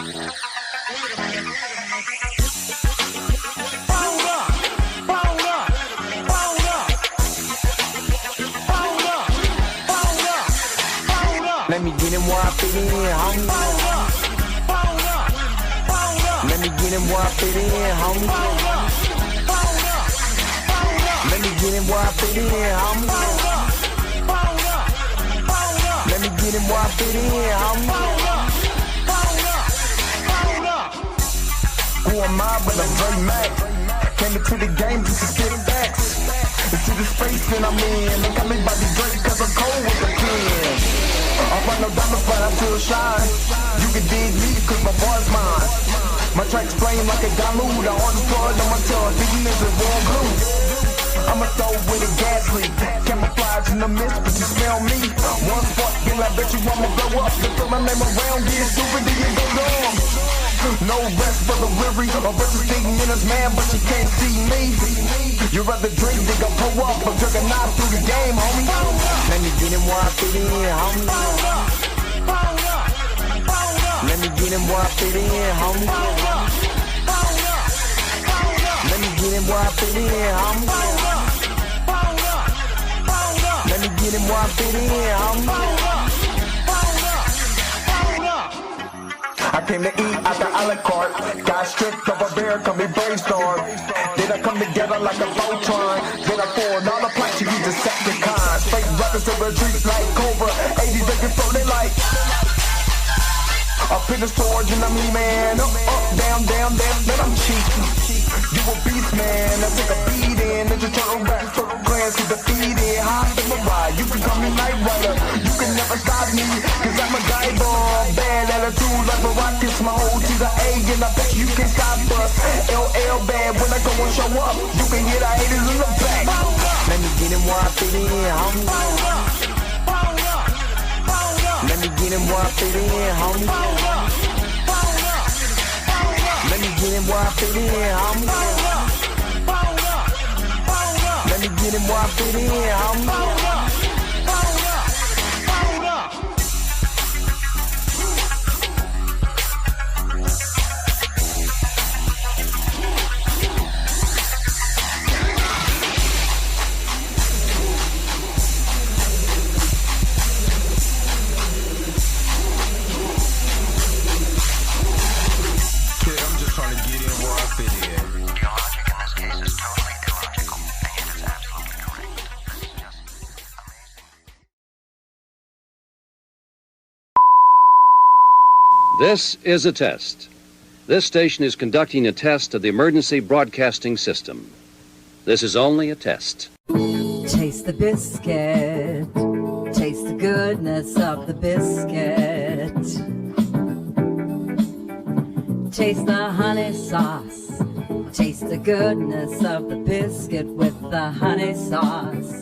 Let me get him where I fit in, homie. Let me get him where I fit in, homie. Let me get him where I fit in, homie. Let me get him where I fit in, homie. Who am I but I'm Dre Mack? Came into the game just to skip backs. Into the space that I'm in. They got me by the Drake cause I'm cold with the pen. I run no diamonds but I still shine. You can dig me cause my boy's mine. My tracks flame like a Dalu. The hardest part on my tongue, thinking it's a warm blue. I'ma throw with a gas leak. Camouflage in the mist, but you smell me. One spark, then I bet you I'ma blow up. Just throw my name around, get stupid, then you go dumb. No rest for the weary. A bunch of stinging in his man, but you can't see me. You rather drink than go pull up. I'm jerking knife through the game, homie. Let me get him where I fit in, homie. Let me get him where I fit in, homie. Let me get him where I fit in, homie. Let me get him where I fit in, homie. I came to eat at the a la carte. Got stripped of a bear, come me brainstorm. Then I come together like a Voltron. Then I pour all the planks, you use Decepticons. Fake rappers to retreat like Cobra. 80s they can throw they like. Up in the storage and I'm E-man. Up, down, down, down, then I'm cheap. You a beast, man. I take a beat in. Ninja Turtle rap, Turtle glance to defeat it. Hop in my ride, you can call me Night Rider. You can never stop me, cause I'm a guy bomb. Bad attitude like a rocket, my whole T's a A, and I bet you can't stop us. LL bad when I go and show up. You can hear the haters in the back. Let me get him where I fit in, homie. Let me get him where I fit in, homie. Let me get him where I fit in, homie. Let me get him where I fit in, homie. This is a test. This station is conducting a test of the emergency broadcasting system. This is only a test. Taste the biscuit. Taste the goodness of the biscuit. Taste the honey sauce. Taste the goodness of the biscuit with the honey sauce.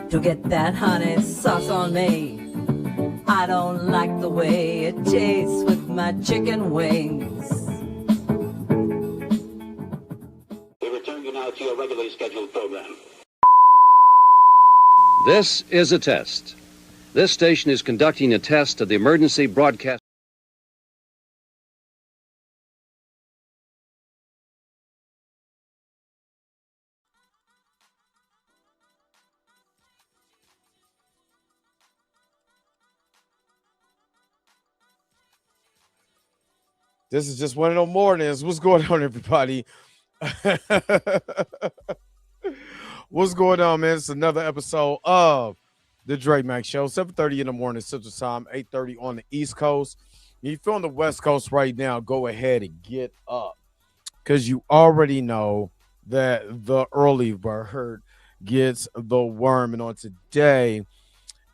Don't get that honey sauce on me. I don't like the way it tastes with my chicken wings. We return you now to your regularly scheduled program. This is a test. This station is conducting a test of the emergency broadcast. This is just one of those mornings. What's going on, everybody? What's going on, man? It's another episode of the Dre Mack Show. 7:30 in the morning Central Time, 8:30 on the East Coast. If you're on the West Coast right now, go ahead and get up, because you already know that the early bird gets the worm. And on today,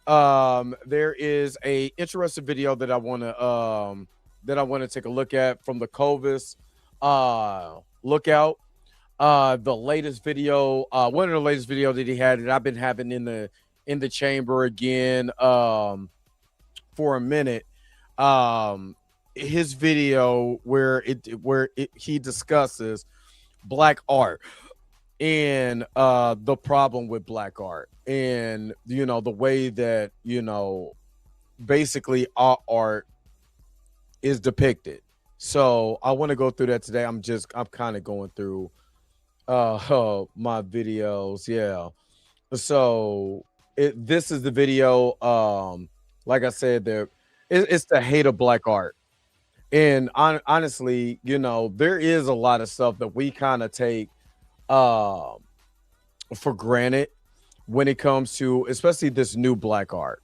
there is a interesting video that I want to take a look at from the Covis lookout. The latest video, one of the latest video that he had that I've been having in the chamber again for a minute. His video where he discusses black art and the problem with black art, and the way that basically our art is depicted. So I want to go through that today. I'm kind of going through my videos. Yeah. So this is the video. Like I said, it's the hate of black art. And honestly, there is a lot of stuff that we kind of take for granted when it comes to especially this new black art.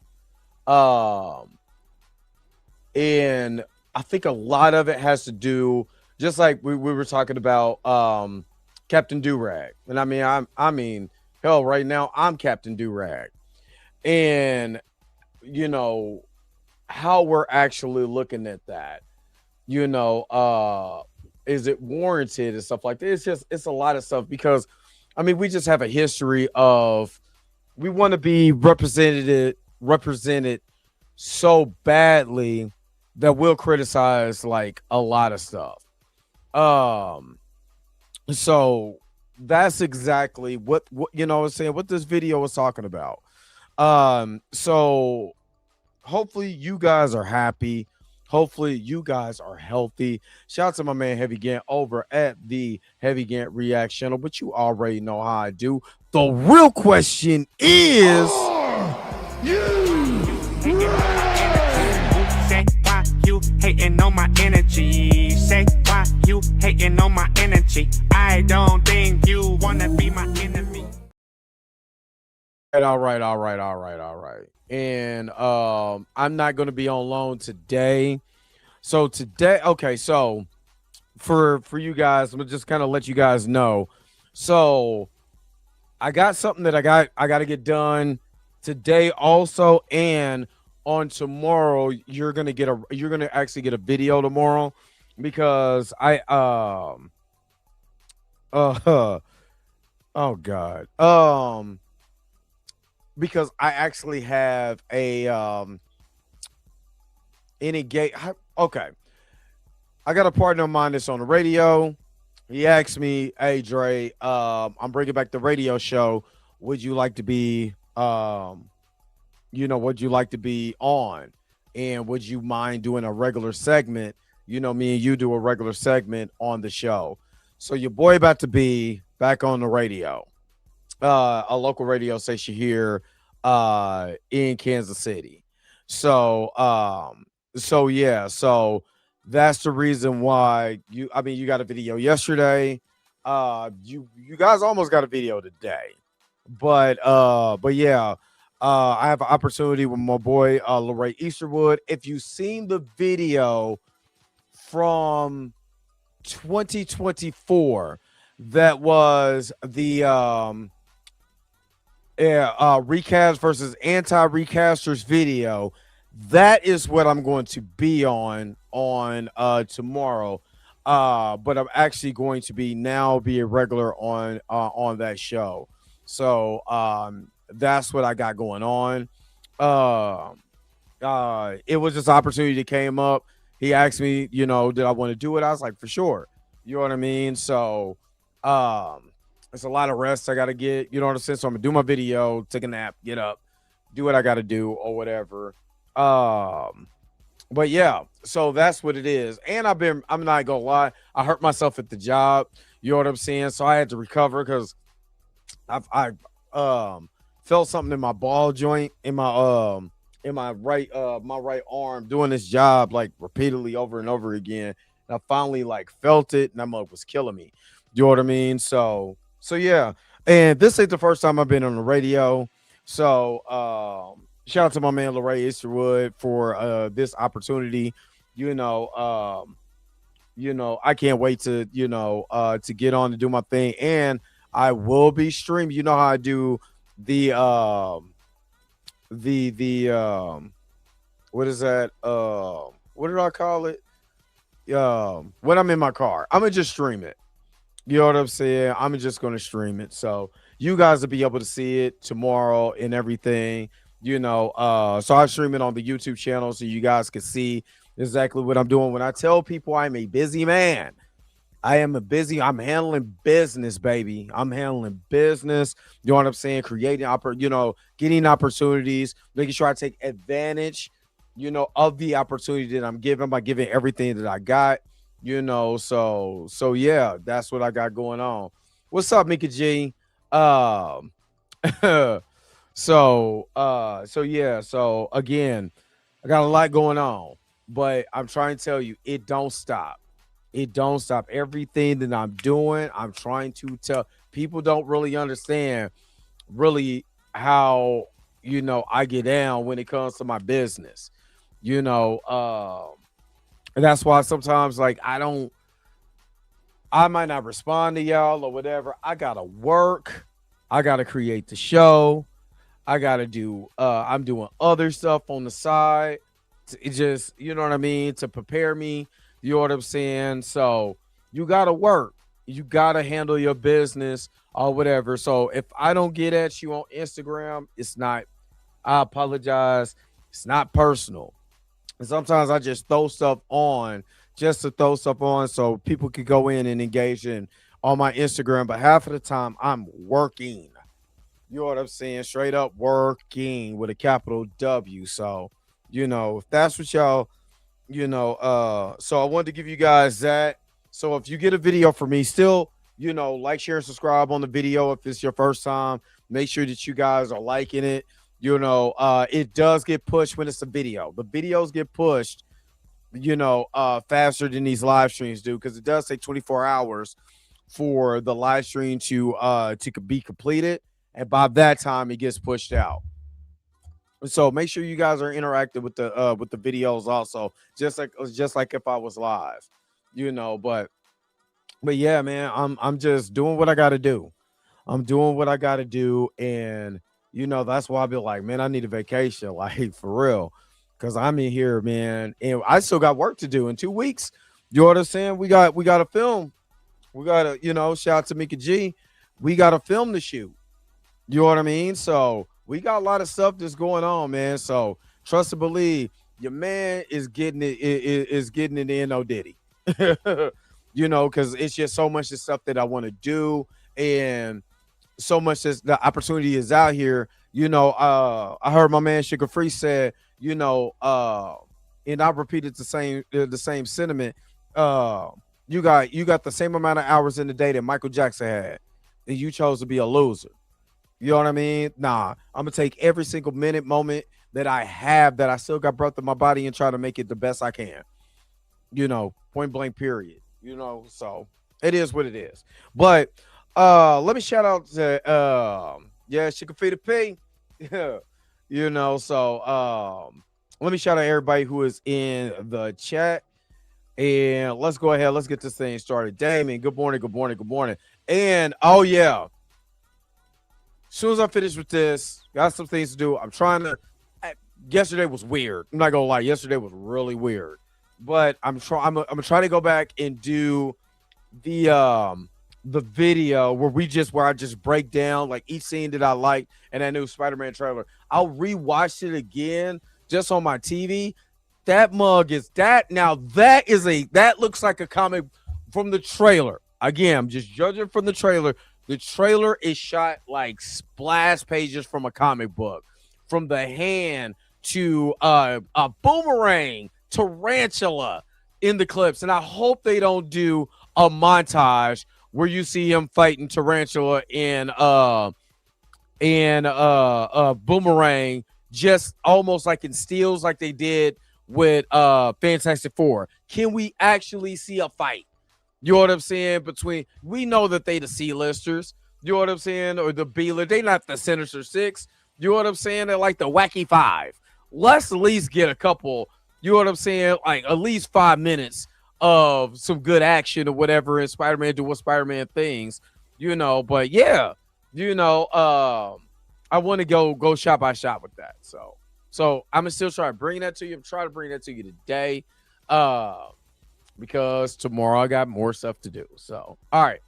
And I think a lot of it has to do, just like we were talking about Captain Durag. And I mean, hell, right now I'm Captain Durag. And how we're actually looking at that, is it warranted and stuff like that? It's a lot of stuff because we just have a history of, we want to be represented so badly that we'll criticize like a lot of stuff. So that's exactly what I'm saying, what this video was talking about. So hopefully you guys are happy. Hopefully you guys are healthy. Shout out to my man Heavy Gant over at the Heavy Gant React channel, but you already know how I do. The real question is, say why you hating on my energy? Say why you hating on my energy? I don't think you wanna be my enemy. All right. And I'm not going to be on loan today. So today, okay, so for you guys, I'm gonna just kind of let you guys know. So I got something that I got to get done today also, and on tomorrow you're gonna actually get a video tomorrow because oh God, because I actually have a okay, I got a partner of mine that's on the radio. He asked me, hey Dre, I'm bringing back the radio show, would you like to be would you like to be on, and would you mind doing a regular segment, me and you do a regular segment on the show. So your boy about to be back on the radio, a local radio station here in Kansas City. So yeah, so that's the reason why you got a video yesterday. You guys almost got a video today, but yeah, I have an opportunity with my boy Larray Easterwood. If you've seen the video from 2024, that was the recast versus anti-recasters video. That is what I'm going to be on tomorrow. But I'm actually going to be a regular on that show. So that's what I got going on. It was just an opportunity that came up. He asked me, did I want to do it? I was like, for sure. You know what I mean? So it's a lot of rest I gotta get, you know what I'm saying? So I'm gonna do my video, take a nap, get up, do what I gotta do or whatever. But yeah, so that's what it is. And I'm not gonna lie, I hurt myself at the job, you know what I'm saying? So I had to recover because I felt something in my ball joint in my right arm doing this job like repeatedly over and over again. And I finally like felt it, and that mug was killing me. You know what I mean? So yeah, and this ain't the first time I've been on the radio. So shout out to my man Larray Easterwood for this opportunity. I can't wait to get on to do my thing, and I will be streaming. You know how I do the what is that? What did I call it? When I'm in my car, I'm gonna just stream it. You know what I'm saying? I'm just gonna stream it, so you guys will be able to see it tomorrow and everything. So I stream it on the YouTube channel so you guys can see exactly what I'm doing. When I tell people I'm a busy man, I'm handling business, baby. I'm handling business. You know what I'm saying? Creating getting opportunities, making sure I take advantage of the opportunity that I'm given by giving everything that I got, so yeah, that's what I got going on. What's up, Mika G? Um so yeah, so again, I got a lot going on, but I'm trying to tell you, it don't stop. It don't stop. Everything that I'm doing, I'm trying to tell people don't really understand really how I get down when it comes to my business. You know, and that's why sometimes like I might not respond to y'all or whatever. I gotta work. I gotta create the show. I gotta do I'm doing other stuff on the side. It just, you know what I mean, to prepare me. You know what I'm saying? So you gotta work. You gotta handle your business or whatever. So if I don't get at you on Instagram, it's not, I apologize. It's not personal. And sometimes I just throw stuff on just to throw stuff on so people could go in and engage in on my Instagram. But half of the time I'm working. You know what I'm saying? Straight up working with a capital W. So, if that's what y'all, so I wanted to give you guys that. So if you get a video from me, still, like, share, and subscribe on the video. If it's your first time, make sure that you guys are liking it. It does get pushed when it's a video. The videos get pushed, faster than these live streams do, because it does take 24 hours for the live stream to be completed. And by that time, it gets pushed out. So make sure you guys are interactive with the videos also, just like if I was live, but yeah, man, I'm just doing what I got to do. I'm doing what I got to do, and that's why I be like, man, I need a vacation, like, for real, because I'm in here, man, and I still got work to do in 2 weeks. You know what I'm saying? We got to film. We got to, shout out to Mika G. We got to film the shoot. You know what I mean? So we got a lot of stuff that's going on, man. So trust and believe, your man is getting it, is getting it in. No Diddy, because it's just so much of stuff that I want to do, and so much as the opportunity is out here. I heard my man Sugar Free said, and I repeated the same sentiment. You got the same amount of hours in the day that Michael Jackson had, and you chose to be a loser. You know what I mean? Nah, I'm going to take every single minute, moment that I have, that I still got breath in my body, and try to make it the best I can. Point blank, period. So it is what it is. But let me shout out to, Shikafita P. So let me shout out everybody who is in the chat. And let's go ahead. Let's get this thing started. Damien, good morning, good morning, good morning. And, oh, yeah. As soon as I finish with this, got some things to do. I'm trying to. Yesterday was weird. I'm not gonna lie. Yesterday was really weird. But I'm gonna try to go back and do the video where I just break down like each scene that I like and that new Spider-Man trailer. I'll rewatch it again just on my TV. That mug is that now. That looks like a comic from the trailer. Again, I'm just judging from the trailer. The trailer is shot like splash pages from a comic book, from the hand to a boomerang, tarantula in the clips. And I hope they don't do a montage where you see him fighting tarantula and boomerang, just almost like in steals, like they did with Fantastic Four. Can we actually see a fight? You know what I'm saying? We know that they the C-listers, you know what I'm saying, or the B-list. They not the Sinister Six. You know what I'm saying? They're like the Wacky Five. Let's at least get a couple, you know what I'm saying, like at least 5 minutes of some good action or whatever in Spider-Man doing Spider-Man things, But yeah, I want to go shot by shot with that. So I'm still trying to bring that to you. I'm trying to bring that to you today. Because tomorrow I got more stuff to do. So, all right.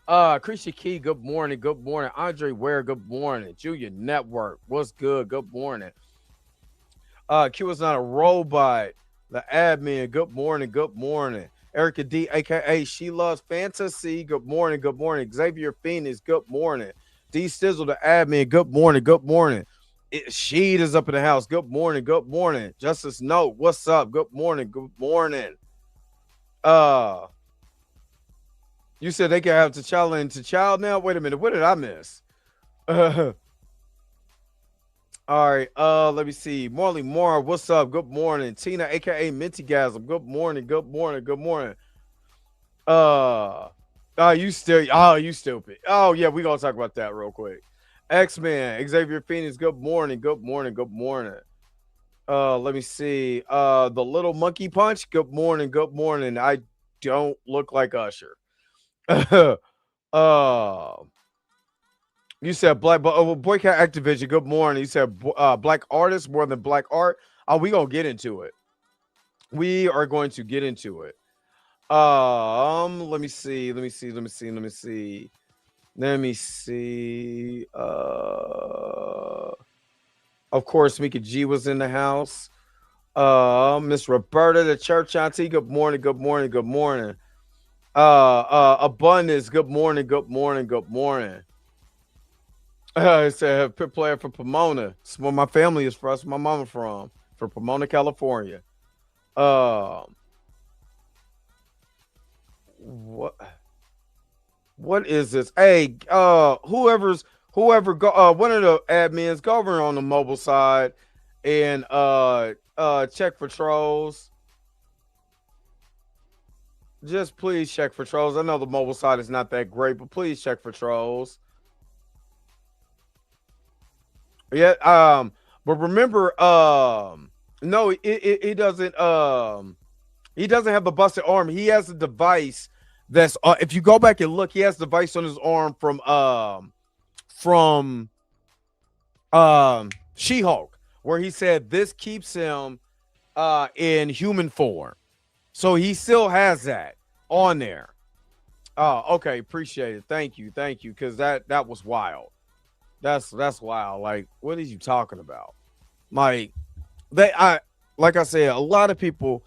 Krisha Key, good morning. Good morning. Andre Ware, good morning. Julia Network, what's good? Good morning. Q is not a robot. The admin, good morning. Good morning. Erica D, a.k.a. She Loves Fantasy, good morning. Good morning. Xavier Phoenix, good morning. D Sizzle, the admin, good morning. Good morning. Sheed is up in the house. Good morning. Good morning. Justice Note, what's up? Good morning. Good morning. You said they can have T'Challa and T'Challa now. Wait a minute. What did I miss? All right. Let me see. Marley Moore, what's up? Good morning. Tina, aka Mintygasm. Good morning. Good morning. Good morning. You stupid. Oh, yeah, we gonna talk about that real quick. X-Men, Xavier Phoenix, good morning. Good morning. Good morning. Let me see. The Little Monkey Punch, good morning. Good morning. I don't look like Usher. You said black, boycott Activision. Good morning. You said black artists more than black art. Oh, we gonna get into it. We are going to get into it. Let me see. Of course, Mika G was in the house. Miss Roberta, the church auntie. Good morning. Good morning. Good morning. Abundance. Good morning. Good morning. Good morning. It's a pit player for Pomona. It's where my family is from. That's where my mama from Pomona, California. What is this? Hey, whoever go one of the admins, go over on the mobile side and check for trolls. Just please check for trolls. I know the mobile side is not that great, but please check for trolls. Yeah, but remember, no, he doesn't have the busted arm. He has a device that's if you go back and look, he has a device on his arm from She-Hulk, where he said this keeps him in human form. So he still has that on there. Oh, okay, appreciate it. Thank you, because that was wild. That's wild. Like, what are you talking about? Like I said, a lot of people,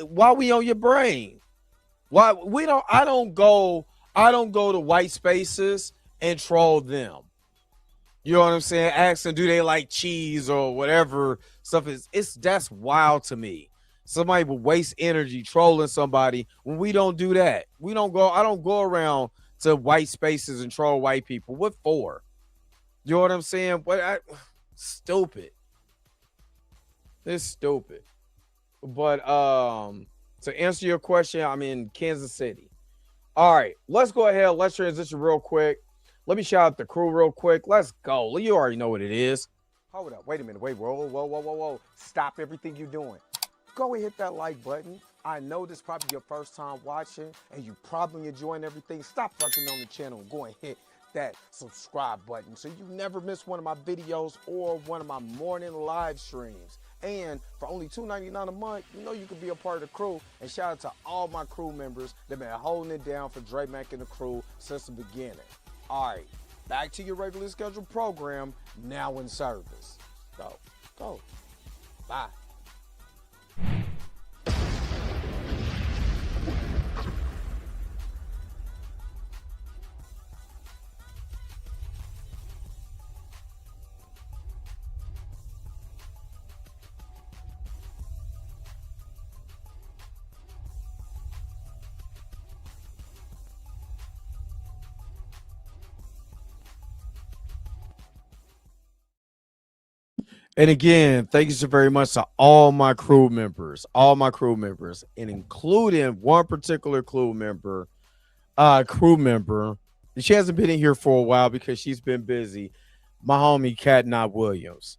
why we on your brain? Why I don't go to white spaces and troll them. You know what I'm saying? Ask them, do they like cheese or whatever stuff is. That's wild to me. Somebody will waste energy trolling somebody when we don't do that. I don't go around to white spaces and troll white people. What for? You know what I'm saying? Stupid. It's stupid. But to answer your question, I'm in Kansas City. All right, let's go ahead. Let's transition real quick. Let me shout out the crew real quick. Let's go. You already know what it is. Hold up. Wait a minute. Wait. Whoa. Stop everything you're doing. Go and hit that like button. I know this is probably your first time watching and you probably enjoying everything. Stop fucking on the channel and go and hit that subscribe button so you never miss one of my videos or one of my morning live streams. And for only $2.99 a month, you know you can be a part of the crew. And shout out to all my crew members that been holding it down for Dre Mack and the crew since the beginning. All right, back to your regularly scheduled program, now in service. Go. Bye. And again, thank you so very much to all my crew members, and including one particular crew member. She hasn't been in here for a while because she's been busy. My homie, Cat Not Williams.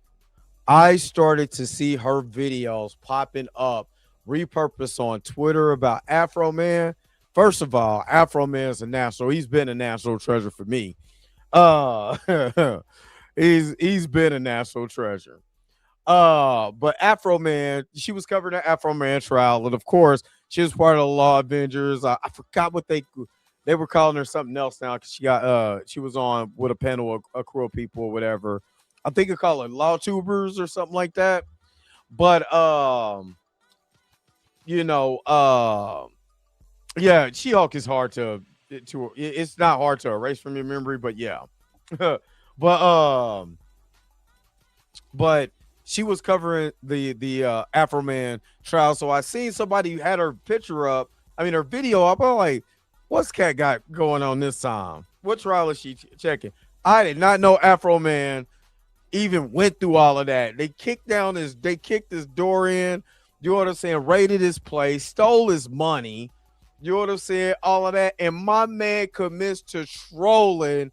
I started to see her videos popping up, repurposed on Twitter about Afro Man. First of all, Afro Man is a national. He's been a national treasure for me. He's been a national treasure. But Afro Man, she was covering the Afro Man trial, and of course, she was part of the Law Avengers. I forgot what they were calling her something else now because she was on with a panel of a crew of people or whatever. I think they call it Law Tubers or something like that. But yeah, She-Hulk is hard to it's not hard to erase from your memory, but yeah. But but she was covering the Afro Man trial. So I seen somebody had her picture up. I mean, her video up. I'm like, what's Cat got going on this time? What trial is she checking? I did not know Afro Man even went through all of that. They kicked his door in. You know what I'm saying? Raided his place, stole his money. You know what I'm saying? All of that. And my man commits to trolling.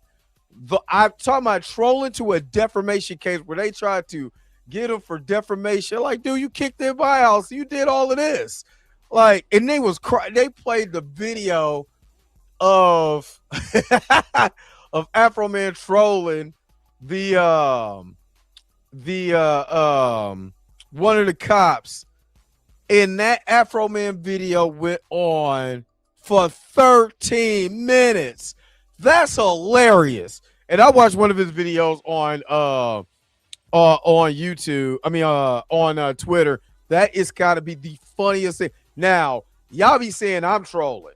I'm talking about trolling to a defamation case where they tried to get him for defamation. Like, dude, you kicked in my house. You did all of this. Like, and they played the video of of Afro Man trolling the one of the cops. And that Afro Man video went on for 13 minutes. That's hilarious. And I watched one of his videos on YouTube. I mean, on Twitter. That is got to be the funniest thing. Now, y'all be saying I'm trolling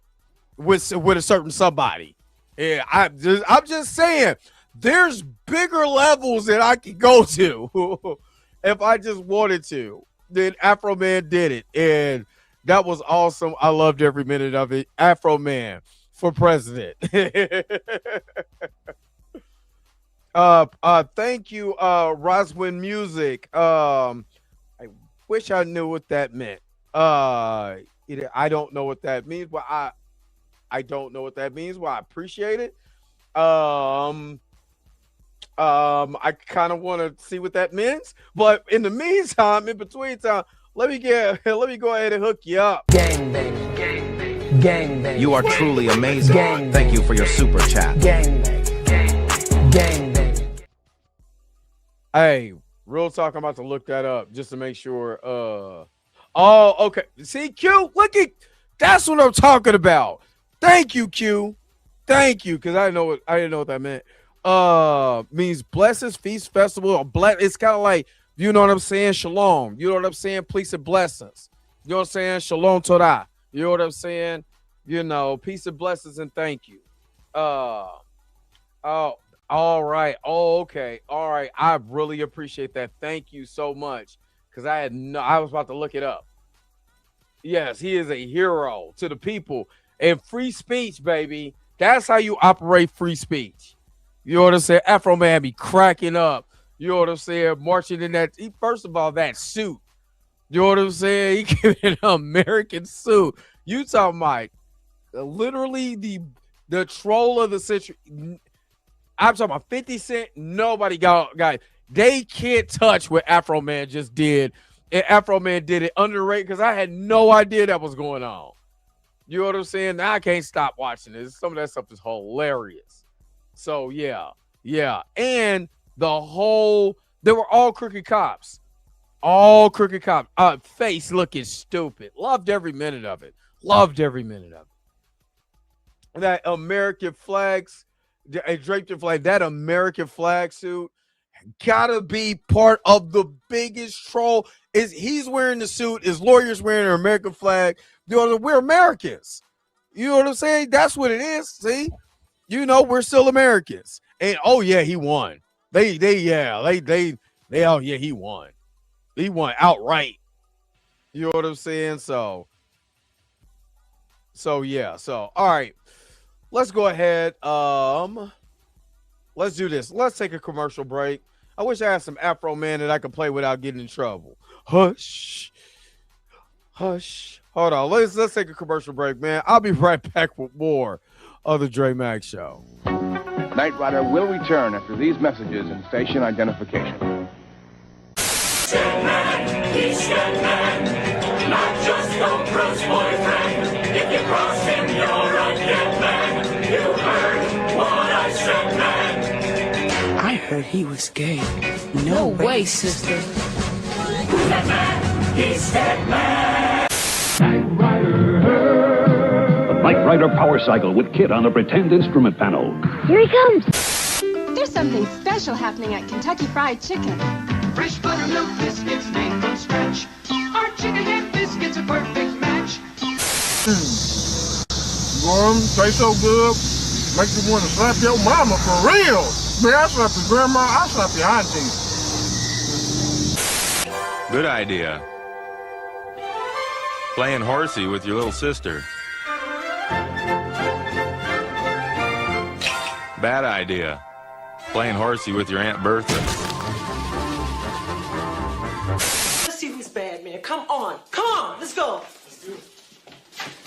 with a certain somebody. Yeah, I'm just saying there's bigger levels that I can go to if I just wanted to. Then Afro Man did it, and that was awesome. I loved every minute of it. Afro Man for president. Thank you, Roswin Music. I wish I knew what that meant. I don't know what that means, but I don't know what that means. Well, I appreciate it. I kind of want to see what that means, but in the meantime, in between time, let me go ahead and hook you up. Gang bang, gang bang, gang bang. You are truly amazing. Gang Thank you for your super chat. Gang bang, gang bang. Hey, real talk. I'm about to look that up just to make sure. Oh, okay. See, Q, look at that's what I'm talking about. Thank you, Q. Thank you, because I didn't know what that meant. Means blessings, feast, festival, or it's kind of like, you know what I'm saying? Shalom. You know what I'm saying? Peace and blessings. You know what I'm saying? Shalom Torah. You know what I'm saying? You know, peace and blessings and thank you. Oh, all right. Oh, okay. All right. I really appreciate that. Thank you so much. Because I was about to look it up. Yes, he is a hero to the people. And free speech, baby. That's how you operate free speech. You know what I'm saying? Afro Man be cracking up. You know what I'm saying? Marching in that. First of all, that suit. You know what I'm saying? He gave an American suit. You talking about literally the troll of the century. I'm talking about 50 Cent. Nobody got. They can't touch what Afro Man just did. And Afro Man did it underrated because I had no idea that was going on. You know what I'm saying? Now I can't stop watching this. Some of that stuff is hilarious. So yeah. And they were all crooked cops. All crooked cops. Face looking stupid. Loved every minute of it. That American flags, a draped flag, that American flag suit gotta be part of the biggest troll. He's wearing the suit, his lawyer's wearing an American flag. You know, we're Americans. You know what I'm saying? That's what it is. See? You know, we're still Americans. And oh yeah, he won. He won. He won outright. You know what I'm saying? So yeah. So all right. Let's go ahead. Let's do this. Let's take a commercial break. I wish I had some Afro Man that I could play without getting in trouble. Hush. Hold on. Let's take a commercial break, man. I'll be right back with more of the Dre Max Show. Knight Rider will return after these messages and station identification. Shetland, he's Shetland, not just a Bruce boyfriend. If you cross him, you're a dead man. You heard what I said, man. I heard he was gay. No way, sister. Who's that man? He's Shetland. Knight Rider. The Knight Rider Power Cycle with Kit on the Pretend Instrument Panel. Here he comes. There's something special happening at Kentucky Fried Chicken. Fresh buttermilk biscuits made from scratch. Our chicken head biscuits a perfect match. Taste so good, make you want to slap your mama for real. Man, I slap your grandma, I slap your auntie. Good idea. Playing horsey with your little sister. Bad idea. Playing horsey with your Aunt Bertha. Let's see who's bad, man. Come on. Come on. Let's go. Let's do it.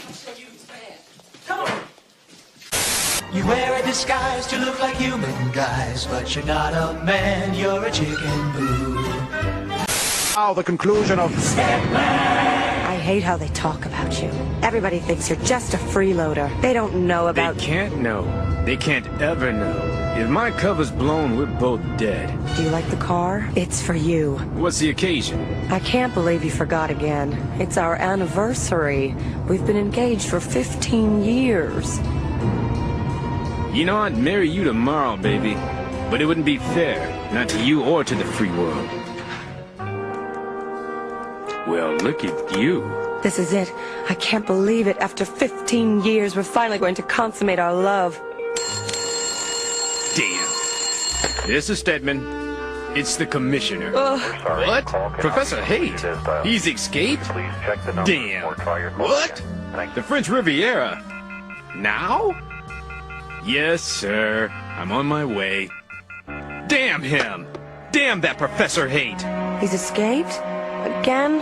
I'll show you who's bad. Come on. You wear a disguise to look like human guys, but you're not a man, you're a chicken boo. Now the conclusion of I hate how they talk about you. Everybody thinks you're just a freeloader. They don't know about... They can't know. They can't ever know. If my cover's blown, we're both dead. Do you like the car? It's for you. What's the occasion? I can't believe you forgot again. It's our anniversary. We've been engaged for 15 years. You know, I'd marry you tomorrow, baby. But it wouldn't be fair. Not to you or to the free world. Well, look at you. This is it. I can't believe it. After 15 years, we're finally going to consummate our love. Damn. This is Stedman. It's the commissioner. Ugh. What? Professor Haight? He's escaped? Damn. What? The French Riviera? Now? Yes, sir. I'm on my way. Damn him! Damn that Professor Haight! He's escaped? Again?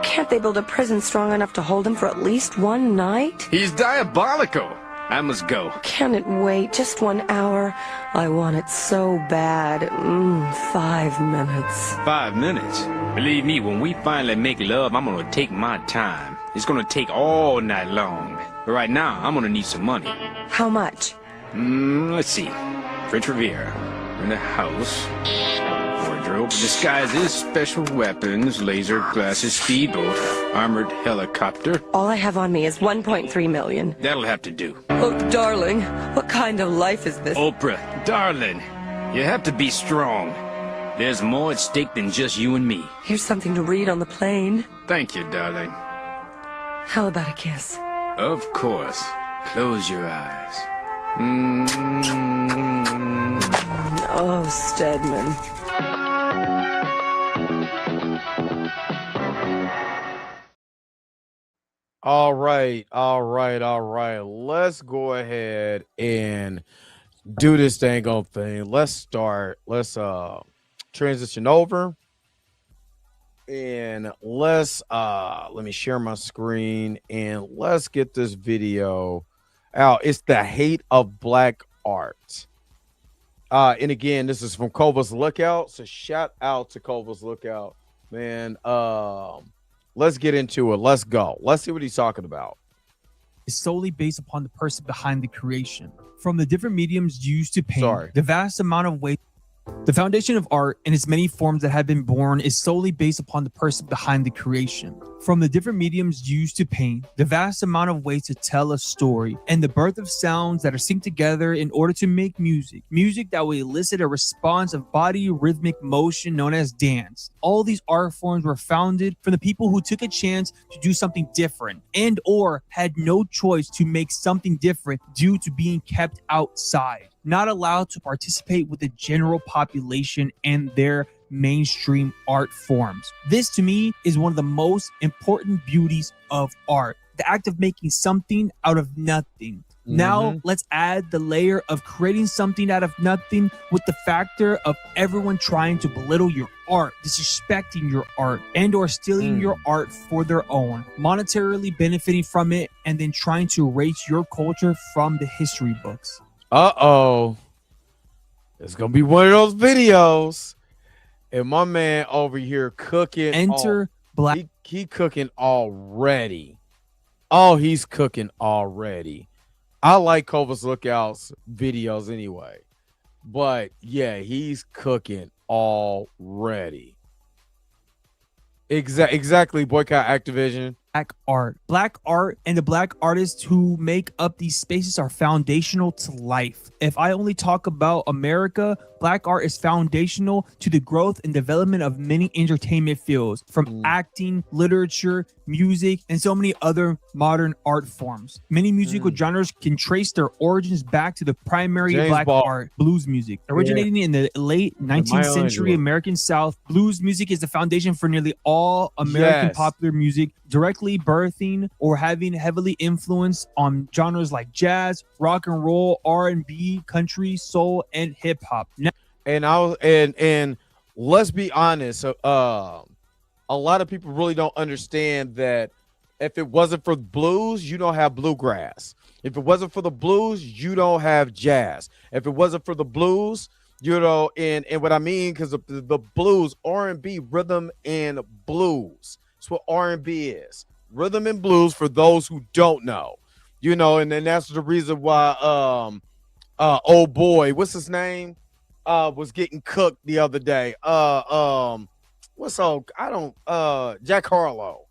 Can't they build a prison strong enough to hold him for at least one night? He's diabolical! I must go. Can it wait just 1 hour? I want it so bad. 5 minutes. 5 minutes? Believe me, when we finally make love, I'm gonna take my time. It's gonna take all night long. But right now, I'm gonna need some money. How much? Let's see. French Riviera. In the house. Wardrobe. Disguises, special weapons, laser glasses, speedboat, armored helicopter. All I have on me is 1.3 million. That'll have to do. Oh, darling, what kind of life is this? Oprah, darling, you have to be strong. There's more at stake than just you and me. Here's something to read on the plane. Thank you, darling. How about a kiss? Of course. Close your eyes. Oh, Stedman. All right. Let's go ahead and do this dang on thing. Let's start. Let's transition over. And let's let me share my screen and let's get this video out. It's the hate of black art. And again, this is from Kova's Lookout. So shout out to Kova's Lookout, man. Let's get into it. Let's go. Let's see what he's talking about. Is solely based upon the person behind the creation. From the different mediums used to paint, the vast amount of ways. The foundation of art in its many forms that have been born is solely based upon the person behind the creation. From the different mediums used to paint, the vast amount of ways to tell a story, and the birth of sounds that are synced together in order to make music. Music that will elicit a response of body rhythmic motion known as dance. All these art forms were founded from the people who took a chance to do something different and or had no choice to make something different due to being kept outside, not allowed to participate with the general population and their mainstream art forms. This to me is one of the most important beauties of art, the act of making something out of nothing. Now let's add the layer of creating something out of nothing with the factor of everyone trying to belittle your art, disrespecting your art, and or stealing your art for their own, monetarily benefiting from it, and then trying to erase your culture from the history books. It's gonna be one of those videos. And my man over here cooking. Enter Black. He cooking already. Oh, he's cooking already. I like Kova's Lookout's videos anyway. But yeah, he's cooking already. Exactly. Boycott Activision. Black art and the black artists who make up these spaces are foundational to life. If I only talk about America, black art is foundational to the growth and development of many entertainment fields, from acting, literature, music, and so many other modern art forms. Many musical genres can trace their origins back to the primary James black Baldwin. art, blues music. Originating in the late 19th century American South, blues music is the foundation for nearly all American popular music, directly birthing or having heavily influence on genres like jazz, rock and roll, R&B, country, soul, and hip hop. And let's be honest, a lot of people really don't understand that if it wasn't for blues, you don't have bluegrass. If it wasn't for the blues, you don't have jazz. If it wasn't for the blues, you know, and what I mean, because the blues, R&B, rhythm and blues. That's what R&B is. Rhythm and blues, for those who don't know. You know, and then that's the reason why old boy, what's his name? Was getting cooked the other day. Jack Harlow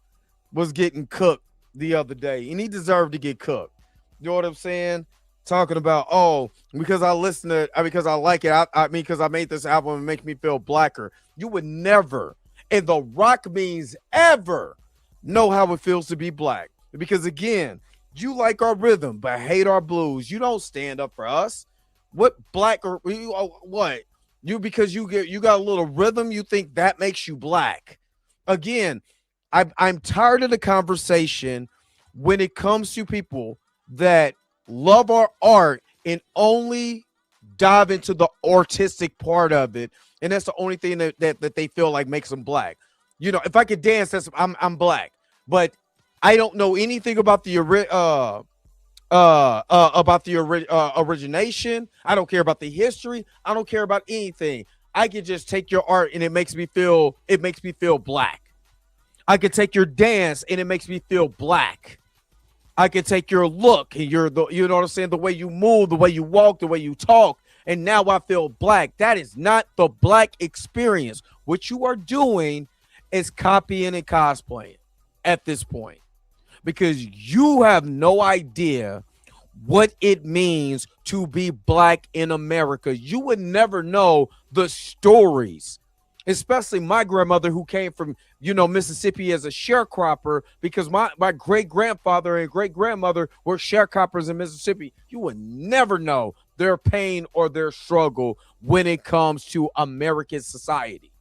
was getting cooked the other day, and he deserved to get cooked. You know what I'm saying? Talking about, because I listen to it, because I like it. Because I made this album and make me feel blacker. You would never, in the rock means ever, know how it feels to be black. Because again, you like our rhythm but hate our blues. You don't stand up for us. What black or what? Because you got a little rhythm, you think that makes you black. Again, I'm tired of the conversation when it comes to people that love our art and only dive into the artistic part of it, and that's the only thing that they feel like makes them black. You know, if I could dance, I'm black, but I don't know anything about the origination. I don't care about the history. I don't care about anything. I can just take your art and it makes me feel black. I could take your dance and it makes me feel black. I could take your look and you know what I'm saying, the way you move, the way you walk, the way you talk, and now I feel black. That is not the black experience. What you are doing is copying and cosplaying at this point, because you have no idea what it means to be black in America. You would never know the stories, especially my grandmother, who came from, Mississippi as a sharecropper, because my great-grandfather and great-grandmother were sharecroppers in Mississippi. You would never know their pain or their struggle when it comes to American society,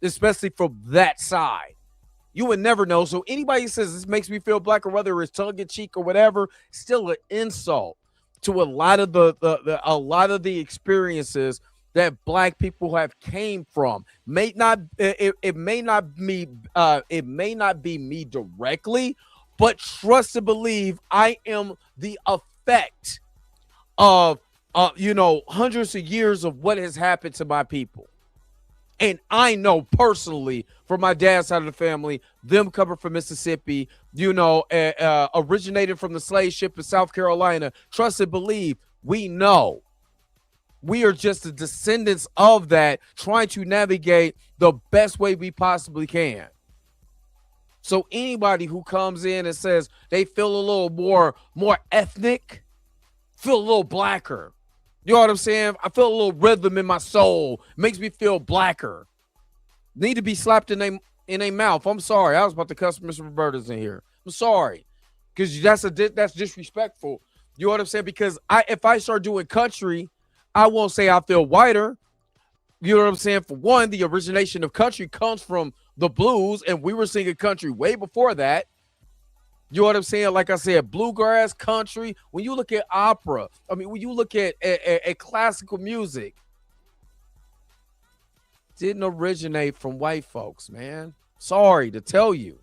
especially from that side. You would never know. So anybody who says this makes me feel black, or whether it's tongue-in-cheek or whatever, still an insult to a lot of the experiences that black people have came from. It may not be me directly, but trust and believe I am the effect of hundreds of years of what has happened to my people. And I know personally, from my dad's side of the family, them coming from Mississippi, originated from the slave ship in South Carolina. Trust and believe, we know. We are just the descendants of that, trying to navigate the best way we possibly can. So anybody who comes in and says they feel a little more ethnic, feel a little blacker. You know what I'm saying? I feel a little rhythm in my soul. Makes me feel blacker. Need to be slapped in their mouth. I'm sorry. I was about to cuss Mr. Roberta's in here. I'm sorry. Because that's disrespectful. You know what I'm saying? Because if I start doing country, I won't say I feel whiter. You know what I'm saying? For one, the origination of country comes from the blues, and we were singing country way before that. You know what I'm saying? Like I said, bluegrass, country. When you look at opera, when you look at classical music, didn't originate from white folks, man. Sorry to tell you.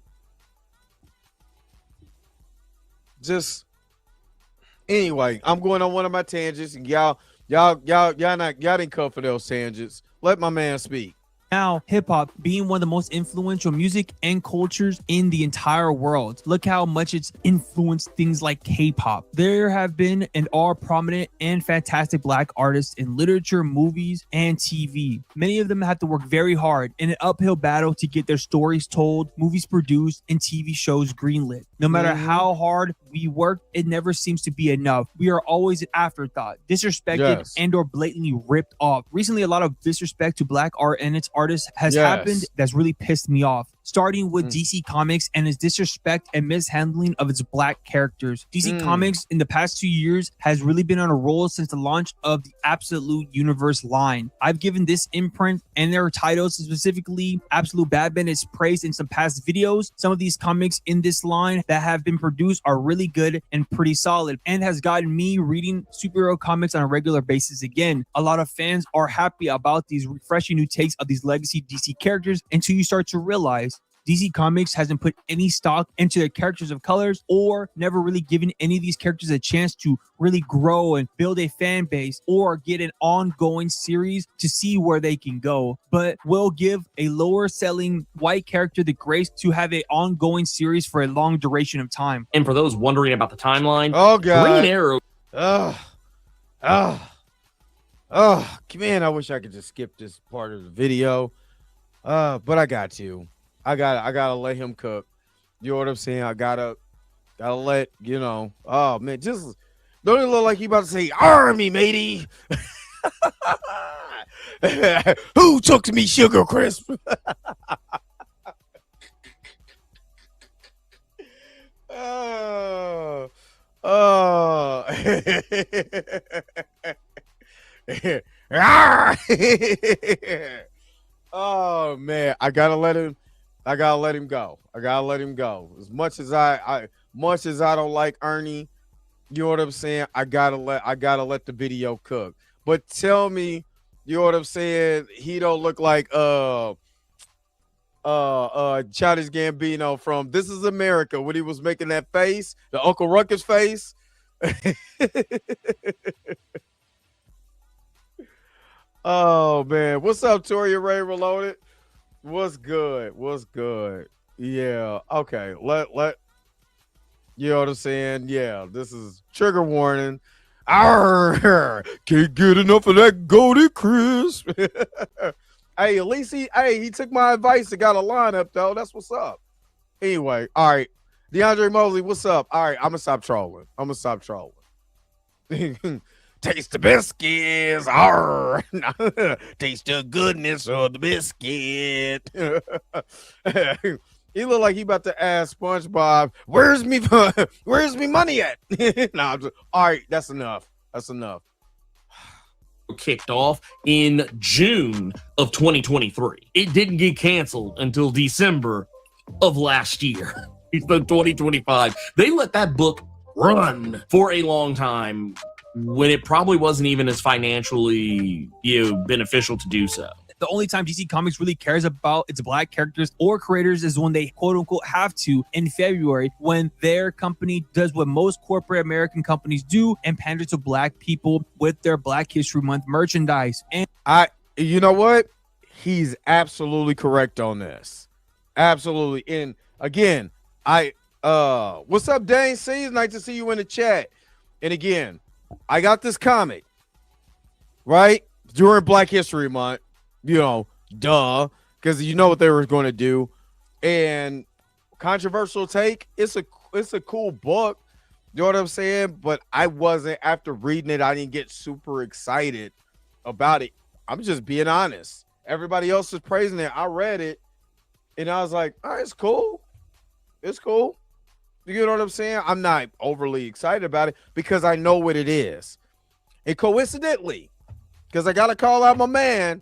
Anyway, I'm going on one of my tangents, and y'all didn't come for those tangents. Let my man speak. Now, hip-hop being one of the most influential music and cultures in the entire world. Look how much it's influenced things like K-pop. There have been and are prominent and fantastic black artists in literature, movies, and TV. Many of them have to work very hard in an uphill battle to get their stories told, movies produced, and TV shows greenlit. No matter how hard we work, it never seems to be enough. We are always an afterthought, disrespected, and or blatantly ripped off. Recently, a lot of disrespect to black art and its artists has happened that's really pissed me off. starting with DC Comics and its disrespect and mishandling of its black characters. DC Comics in the past 2 years has really been on a roll since the launch of the Absolute Universe line. I've given this imprint and their titles, specifically Absolute Batman, its praise in some past videos. Some of these comics in this line that have been produced are really good and pretty solid, and has gotten me reading superhero comics on a regular basis again. A lot of fans are happy about these refreshing new takes of these legacy DC characters until you start to realize DC Comics hasn't put any stock into their characters of colors, or never really given any of these characters a chance to really grow and build a fan base or get an ongoing series to see where they can go, but will give a lower selling white character the grace to have an ongoing series for a long duration of time. And for those wondering about the timeline, oh god, Green Arrow. Man, I wish I could just skip this part of the video. But I got to. I gotta let him cook. You know what I'm saying? I gotta let, you know. Oh man, just don't it look like he about to say army, matey? Who took me Sugar Crisp? Oh man, I gotta let him go. I gotta let him go. As much as I don't like Ernie, you know what I'm saying? I gotta let the video cook. But tell me, you know what I'm saying? He don't look like Childish Gambino from This Is America when he was making that face, the Uncle Ruckus face. Oh man, what's up, Toria Ray Reloaded? What's good? What's good? Yeah, okay. Let you know what I'm saying? Yeah, this is trigger warning. Arr, can't get enough of that Goldie Crisp. Hey, at least he took my advice and got a lineup though. That's what's up. Anyway, all right. DeAndre Mosley, what's up? All right, I'm gonna stop trolling. Taste the biscuits. Arr. Taste the goodness of the biscuit. He looked like he about to ask SpongeBob, where's me money at? All right, that's enough. Kicked off in June of 2023. It didn't get canceled until December of last year. So 2025. They let that book run for a long time when it probably wasn't even as financially beneficial to do so. The only time DC Comics really cares about its black characters or creators is when they quote unquote have to in February, when their company does what most corporate American companies do and pander to black people with their Black History Month merchandise. And you know what? He's absolutely correct on this. Absolutely. And again, what's up, Dane? C? It's nice to see you in the chat. And again, I got this comic, right? During Black History Month. You know, duh, because you know what they were going to do. And controversial take, it's a cool book. You know what I'm saying? But I wasn't, after reading it, I didn't get super excited about it. I'm just being honest. Everybody else is praising it. I read it, and I was like, all right, it's cool. It's cool. You know what I'm saying? I'm not overly excited about it because I know what it is. And coincidentally, because I got to call out my man,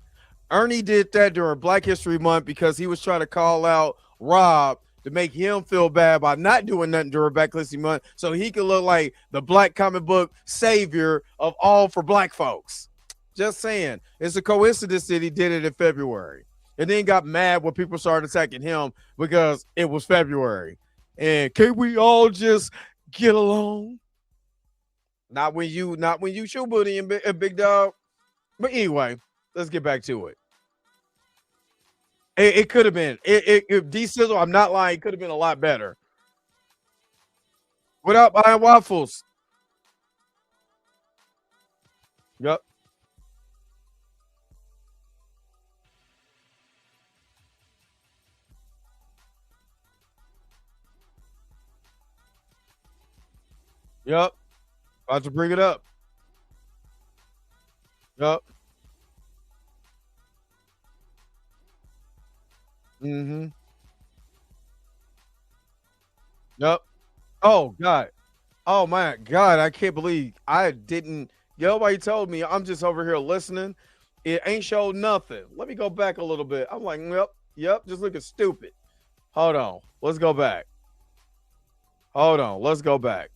Ernie did that during Black History Month because he was trying to call out Rob to make him feel bad by not doing nothing during Black History Month so he could look like the black comic book savior of all for black folks. Just saying. It's a coincidence that he did it in February. And then got mad when people started attacking him because it was February. And can we all just get along? Not when you shoe booty and big dog. But anyway, let's get back to it. It could have been. D-Sizzle, I'm not lying, it could have been a lot better. What up, Iron Waffles? Yep. Yep. About to bring it up. Yep. Mm-hmm. Yep. Oh God. Oh my God. I can't believe I didn't. Nobody told me. I'm just over here listening. It ain't showed nothing. Let me go back a little bit. I'm like, yep. Just looking stupid. Hold on. Let's go back. Hold on. Let's go back.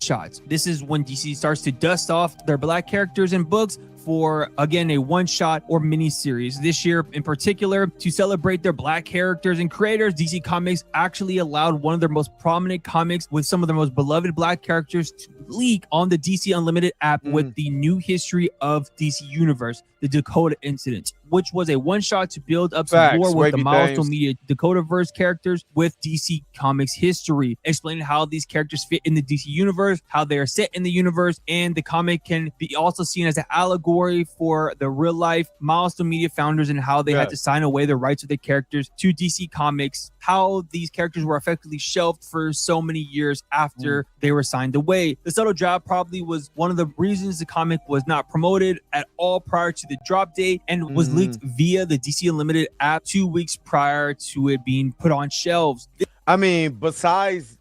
Shots. This is when DC starts to dust off their black characters in books for, again, a one-shot or mini-series. This year in particular, to celebrate their black characters and creators, DC Comics actually allowed one of their most prominent comics with some of their most beloved black characters to leak on the DC Unlimited app with the new history of DC Universe, the Dakota Incident, which was a one-shot to build up some lore with the Milestone Media Dakotaverse characters with DC Comics history, explaining how these characters fit in the DC Universe, how they are set in the universe, and the comic can be also seen as an allegory for the real-life Milestone Media founders and how they had to sign away the rights of their characters to DC Comics, how these characters were effectively shelved for so many years after they were signed away. The subtle drop probably was one of the reasons the comic was not promoted at all prior to the drop date and was leaked via the DC Unlimited app 2 weeks prior to it being put on shelves. I mean, besides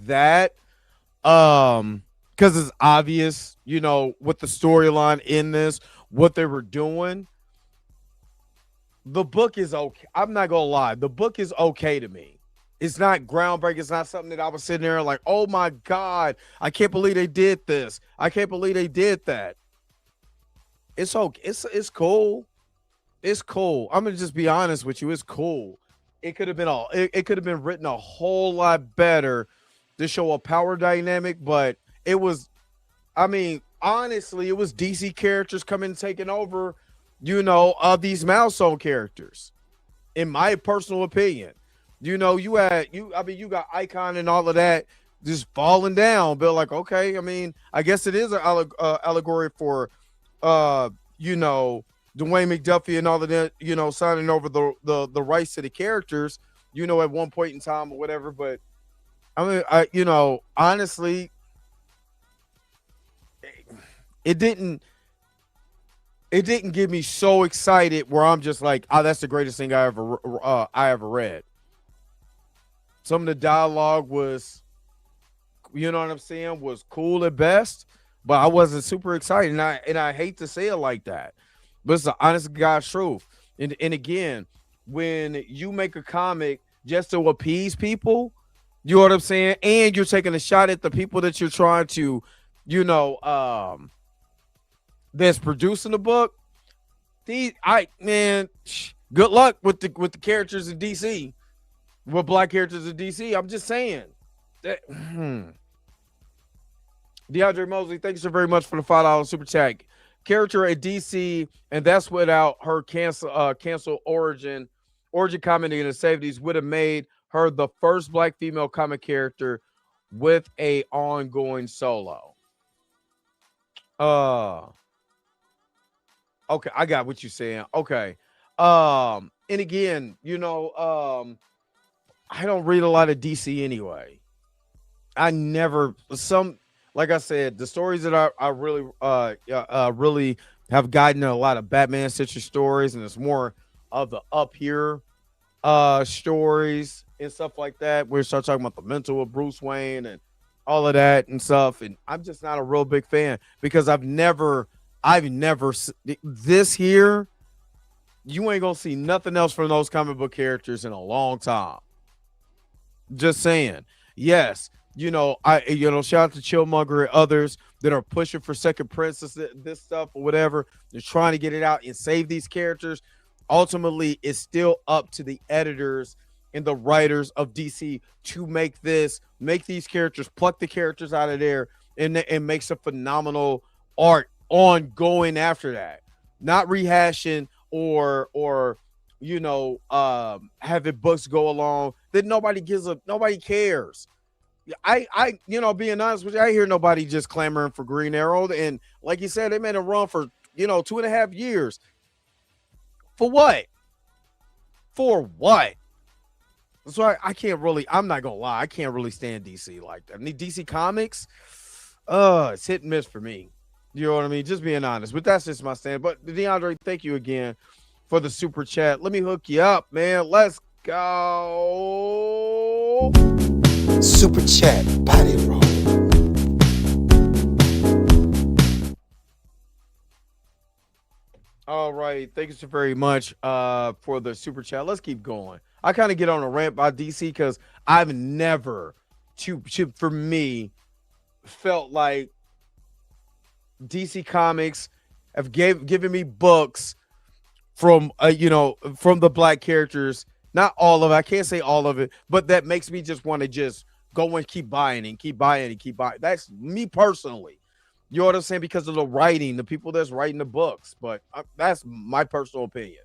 that, because it's obvious, you know, with the storyline in this, what they were doing, the book is okay. I'm not gonna lie, the book is okay to me. It's not groundbreaking. It's not something that I was sitting there like, oh my God, I can't believe they did this. I can't believe they did that. It's okay. It's cool. It's cool. I'm gonna just be honest with you. It's cool. It could have been it could have been written a whole lot better to show a power dynamic, but it was, I mean, honestly, it was DC characters coming and taking over, you know, these Milestone characters. In my personal opinion, you know, you got Icon and all of that just falling down, but like, okay, I mean, I guess it is an allegory for, you know, Dwayne McDuffie and all of that, you know, signing over the rights to the characters, you know, at one point in time or whatever. But I mean, you know, honestly, it didn't get me so excited where I'm just like, oh, that's the greatest thing I ever read. Some of the dialogue was, you know what I'm saying, was cool at best, but I wasn't super excited, and I hate to say it like that, but it's the honest God's truth. And again, when you make a comic just to appease people, you know what I'm saying, and you're taking a shot at the people that you're trying to, you know, that's producing the book. Good luck with the characters in DC, with black characters in DC. I'm just saying that. DeAndre Mosley, thank you so very much for the $5 super chat. Character at DC, and that's without her cancel origin comedy in the 70s would have made her the first black female comic character with a ongoing solo. Okay, I got what you're saying. Okay. And again, you know, I don't read a lot of DC anyway. Like I said, the stories that I really really have gotten a lot of Batman Citrus stories, and it's more of the up here stories and stuff like that. We start talking about the mental of Bruce Wayne and all of that and stuff. And I'm just not a real big fan because I've never this here. You ain't gonna see nothing else from those comic book characters in a long time. Just saying. Yes. You know, shout out to Chillmonger and others that are pushing for second prints, this stuff or whatever. They're trying to get it out and save these characters. Ultimately, it's still up to the editors and the writers of DC to make these characters, pluck the characters out of there and make some phenomenal art ongoing after that. Not rehashing or you know, having books go along that nobody cares. I you know, being honest with you, I hear nobody just clamoring for Green Arrow. And like you said, they made a run for, you know, 2.5 years. For what? That's why I'm not gonna lie, I can't really stand DC like that. I mean, DC Comics, it's hit and miss for me. You know what I mean? Just being honest. But that's just my stand. But DeAndre, thank you again for the super chat. Let me hook you up, man. Let's go. Super chat, body roll. All right, thank you so very much for the super chat. Let's keep going. I kind of get on a rant about DC because I've never, for me, felt like DC Comics have given me books from from the black characters. Not all of it. I can't say all of it, but that makes me just want to just go and keep buying and keep buying and keep buying. That's me personally. You know what I'm saying? Because of the writing, the people that's writing the books. But that's my personal opinion.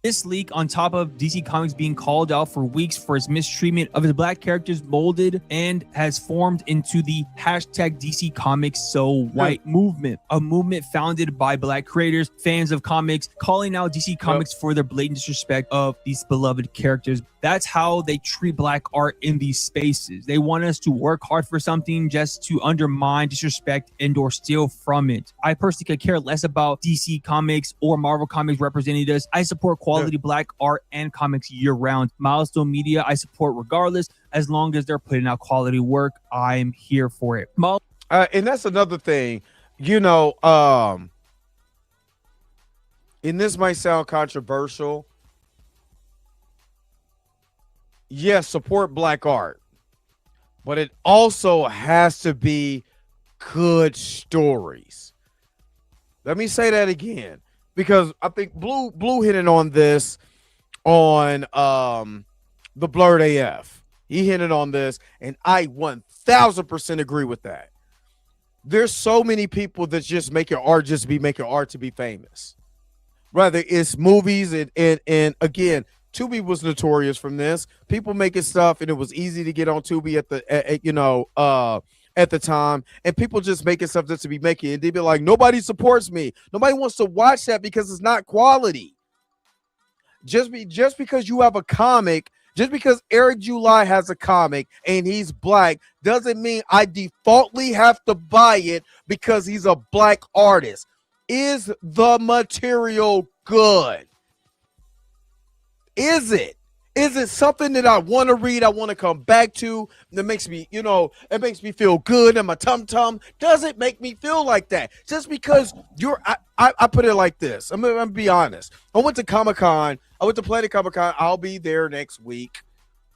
This leak, on top of DC Comics being called out for weeks for its mistreatment of its black characters, molded and has formed into the hashtag DC Comics So White movement, a movement founded by black creators, fans of comics, calling out DC Comics for their blatant disrespect of these beloved characters. That's how they treat black art in these spaces. They want us to work hard for something just to undermine, disrespect, and or steal from it. I personally could care less about DC Comics or Marvel Comics representing us. I support quality black art and comics year-round. Milestone Media, I support regardless. As long as they're putting out quality work, I'm here for it. And that's another thing, and this might sound controversial. Yes, support black art, but it also has to be good stories. Let me say that again, because I think Blue hitting on this on the Blurred AF. He hinted on this, and I 1000% agree with that. There's so many people that just make your art just be making art to be famous. Rather, it's movies and again, Tubi was notorious from this. People making stuff, and it was easy to get on Tubi at the time, and people just making stuff just to be making it. And they'd be like, nobody supports me. Nobody wants to watch that because it's not quality. Just because you have a comic, just because Eric July has a comic and he's black, doesn't mean I defaultly have to buy it because he's a black artist. Is the material good? Is it something that I want to read? I want to come back to that makes me, it makes me feel good in my tum-tum. Does it make me feel like that? Just because I put it like this. I'm gonna be honest. I went to Comic-Con. I went to Planet Comic-Con. I'll be there next week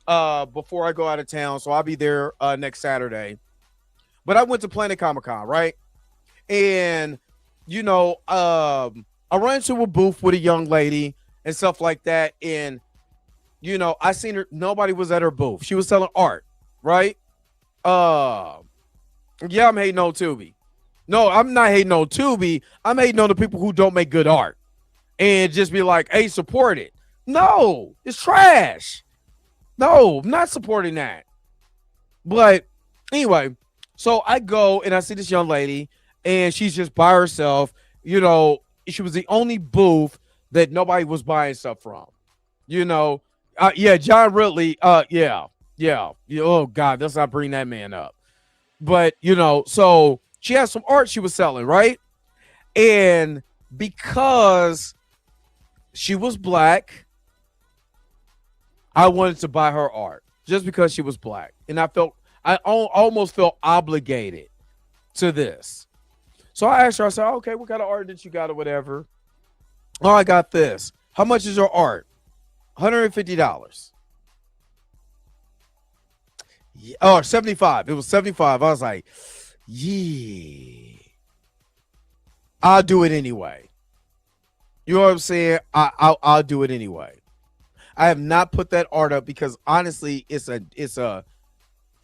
before I go out of town. So I'll be there next Saturday. But I went to Planet Comic-Con, right? And, I ran into a booth with a young lady and stuff like that. And, I seen her. Nobody was at her booth. She was selling art, right? Yeah, I'm hating on Tubi. No, I'm not hating on Tubi. I'm hating on the people who don't make good art and just be like, hey, support it. No, it's trash. No, I'm not supporting that. But anyway, so I go and I see this young lady and she's just by herself. She was the only booth that nobody was buying stuff from. John Ridley. Yeah. Oh God, let's not bring that man up. But so she had some art she was selling, right? And because she was black, I wanted to buy her art just because she was black, and I almost felt obligated to this. So I asked her. I said, "Okay, what kind of art did you got or whatever?" Oh, I got this. How much is your art? $150. Yeah, or 75. It was 75. I was like, yeah, I'll do it anyway. You know what I'm saying? I'll do it anyway. I have not put that art up because honestly, it's a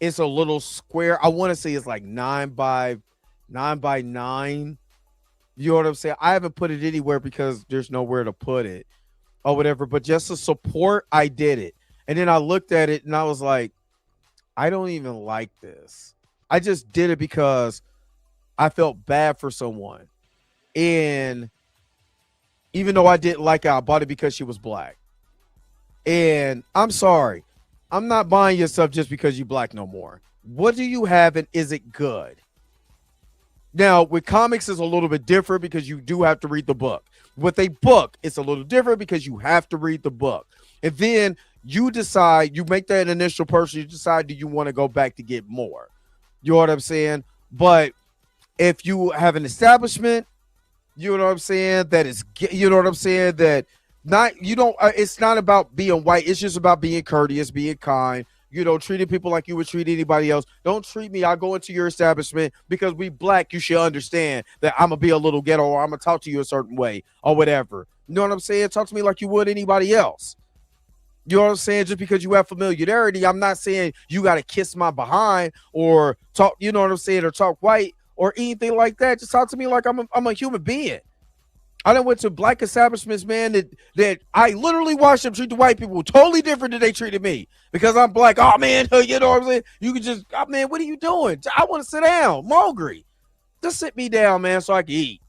little square. I want to say it's like 9 by 9. You know what I'm saying? I haven't put it anywhere because there's nowhere to put it or whatever. But just to support, I did it. And then I looked at it and I was like, I don't even like this. I just did it because I felt bad for someone. And even though I didn't like it, I bought it because she was black. And I'm sorry. I'm not buying your stuff just because you black no more. What do you have and is it good? Now, with comics, it's a little bit different because you do have to read the book. With a book, it's a little different because you have to read the book. And then you decide, you make that initial purchase, you decide, do you want to go back to get more? You know what I'm saying? But if you have an establishment, you know what I'm saying, that is, you know what I'm saying, that not, you don't, it's not about being white. It's just about being courteous, being kind, you know, treating people like you would treat anybody else. Don't treat me. I'll go into your establishment because we black. You should understand that I'm going to be a little ghetto, or I'm going to talk to you a certain way or whatever. You know what I'm saying? Talk to me like you would anybody else. You know what I'm saying? Just because you have familiarity, I'm not saying you got to kiss my behind or talk, you know what I'm saying, or talk white or anything like that. Just talk to me like I'm a human being. I done went to black establishments, man, that I literally watched them treat the white people totally different than they treated me because I'm black. Oh, man, you know what I'm saying? You can just, oh, man, what are you doing? I want to sit down. I'm hungry. Just sit me down, man, so I can eat.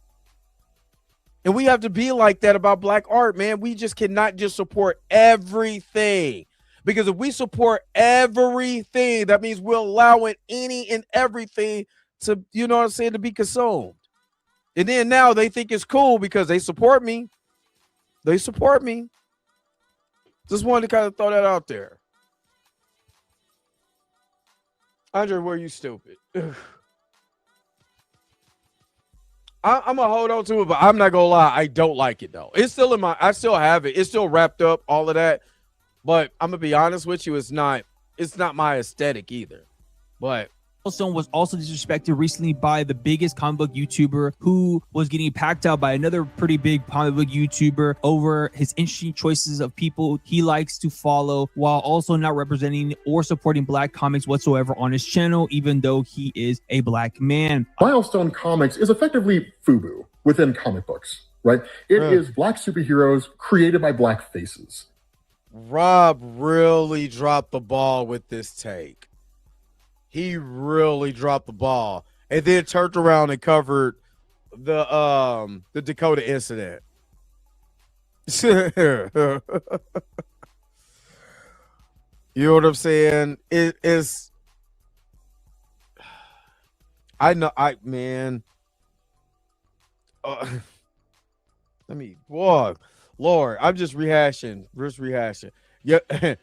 And we have to be like that about black art, man. We just cannot just support everything. Because if we support everything, that means we're allowing any and everything to, you know what I'm saying, to be consumed. And then now they think it's cool because they support me. They support me. Just wanted to kind of throw that out there. Andre, were you stupid? I'm gonna hold on to it, but I'm not gonna lie, I don't like it though. It's still in my, I still have it. It's still wrapped up, all of that. But I'm gonna be honest with you, it's not my aesthetic either. But Milestone was also disrespected recently by the biggest comic book YouTuber, who was getting packed out by another pretty big comic book YouTuber over his interesting choices of people he likes to follow, while also not representing or supporting black comics whatsoever on his channel, even though he is a black man. Milestone Comics is effectively FUBU within comic books, right? It is black superheroes created by black faces. Rob really dropped the ball with this take. He really dropped the ball, and then turned around and covered the Dakota incident. You know what I'm saying? It's. I know. Man. Let me. Whoa, Lord, I'm just rehashing. Yeah, their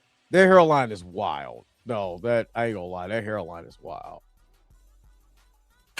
hairline is wild. No, that I ain't gonna lie. That hairline is wild.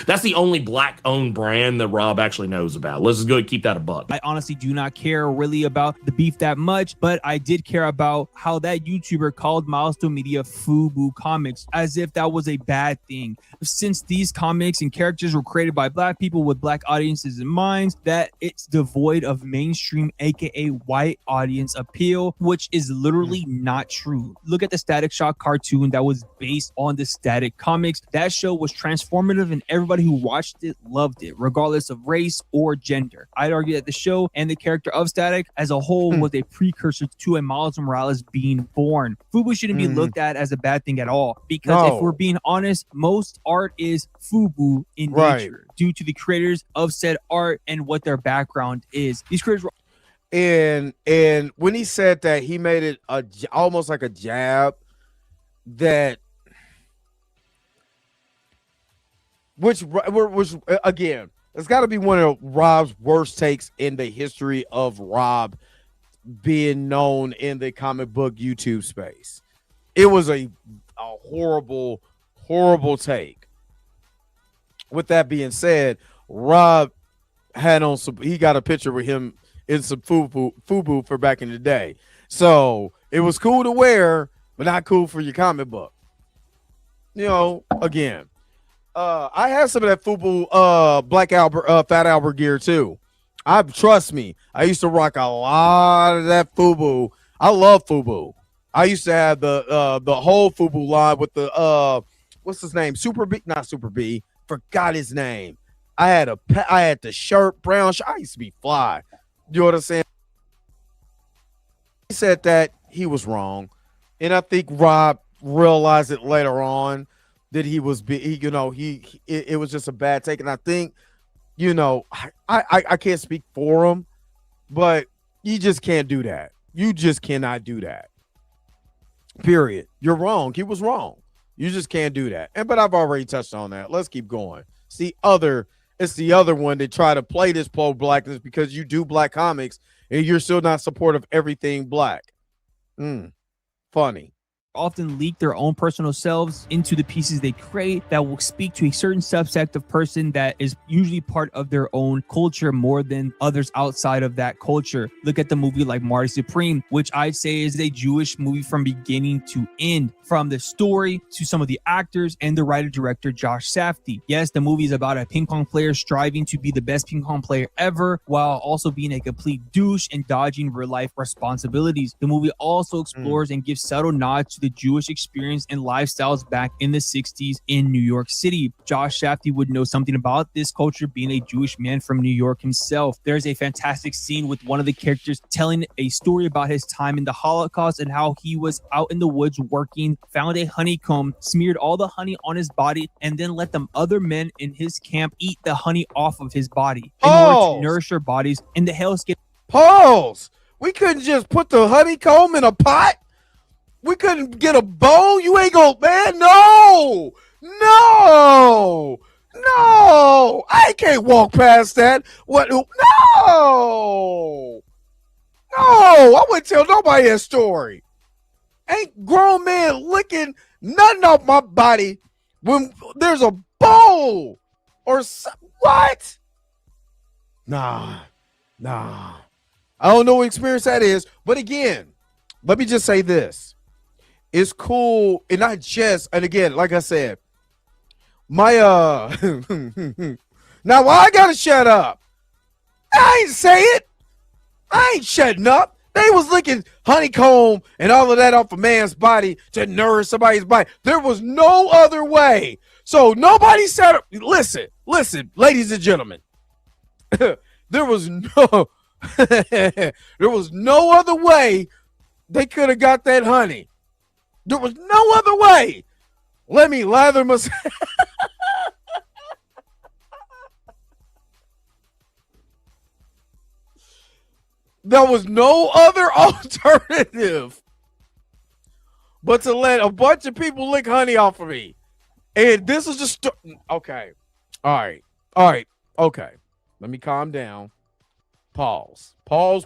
That's the only black-owned brand that Rob actually knows about. Let's just go and keep that a buck. I honestly do not care really about the beef that much, but I did care about how that YouTuber called Milestone Media FUBU Comics as if that was a bad thing. Since these comics and characters were created by black people with black audiences in mind, that it's devoid of mainstream, aka white audience appeal, which is literally not true. Look at the Static Shock cartoon that was based on the Static comics. That show was transformative, and everybody who watched it loved it, regardless of race or gender. I'd argue that the show and the character of Static as a whole was a precursor to a Miles Morales being born. FUBU shouldn't be looked at as a bad thing at all, because if we're being honest, most art is FUBU in nature due to the creators of said art and what their background is. These creators were, and when he said that, he made it almost like a jab that which again, it's got to be one of Rob's worst takes in the history of Rob being known in the comic book YouTube space. It was a horrible, horrible take. With that being said, Rob had on some, he got a picture with him in some FUBU for back in the day. So it was cool to wear, but not cool for your comic book. You know, again. I have some of that FUBU Black Albert Fat Albert gear too. Trust me, I used to rock a lot of that FUBU. I love FUBU. I used to have the whole FUBU line with the what's his name? Super B, not Super B. Forgot his name. I had the shirt, brown shirt. I used to be fly. You know what I'm saying? He said that he was wrong, and I think Rob realized it later on. That he was, it was just a bad take. And I think, you know, I can't speak for him, but you just can't do that. You just cannot do that. Period. You're wrong. He was wrong. You just can't do that. But I've already touched on that. Let's keep going. It's the other one that try to play this pro blackness because you do black comics and you're still not supportive of everything black. Funny. Often leak their own personal selves into the pieces they create that will speak to a certain subsect of person that is usually part of their own culture more than others outside of that culture. Look at the movie like Marty Supreme, which I'd say is a Jewish movie from beginning to end, from the story to some of the actors and the writer-director Josh Safdie. Yes, the movie is about a ping pong player striving to be the best ping pong player ever while also being a complete douche and dodging real-life responsibilities. The movie also explores and gives subtle nods to the Jewish experience and lifestyles back in the 60s in New York City. Josh Safdie would know something about this culture, being a Jewish man from New York himself. There's a fantastic scene with one of the characters telling a story about his time in the Holocaust and how he was out in the woods working, found a honeycomb, smeared all the honey on his body, and then let the other men in his camp eat the honey off of his body in order to nourish their bodies in the hellscape. Pause. We couldn't just put the honeycomb in a pot. We couldn't get a bowl. You ain't gonna, man. No. I can't walk past that. What? No. I wouldn't tell nobody that story. Ain't grown man licking nothing off my body when there's a bowl or what? Nah. I don't know what experience that is. But again, let me just say this. It's cool, and not just, and again, like I said, my now why I gotta shut up? I ain't say it. I ain't shutting up. They was licking honeycomb and all of that off a man's body to nourish somebody's body. There was no other way. So nobody said, listen, ladies and gentlemen, there was no other way they could have got that honey. There was no other way. Let me lather myself. There was no other alternative but to let a bunch of people lick honey off of me. And this is just okay. All right. Okay. Let me calm down. Pause. More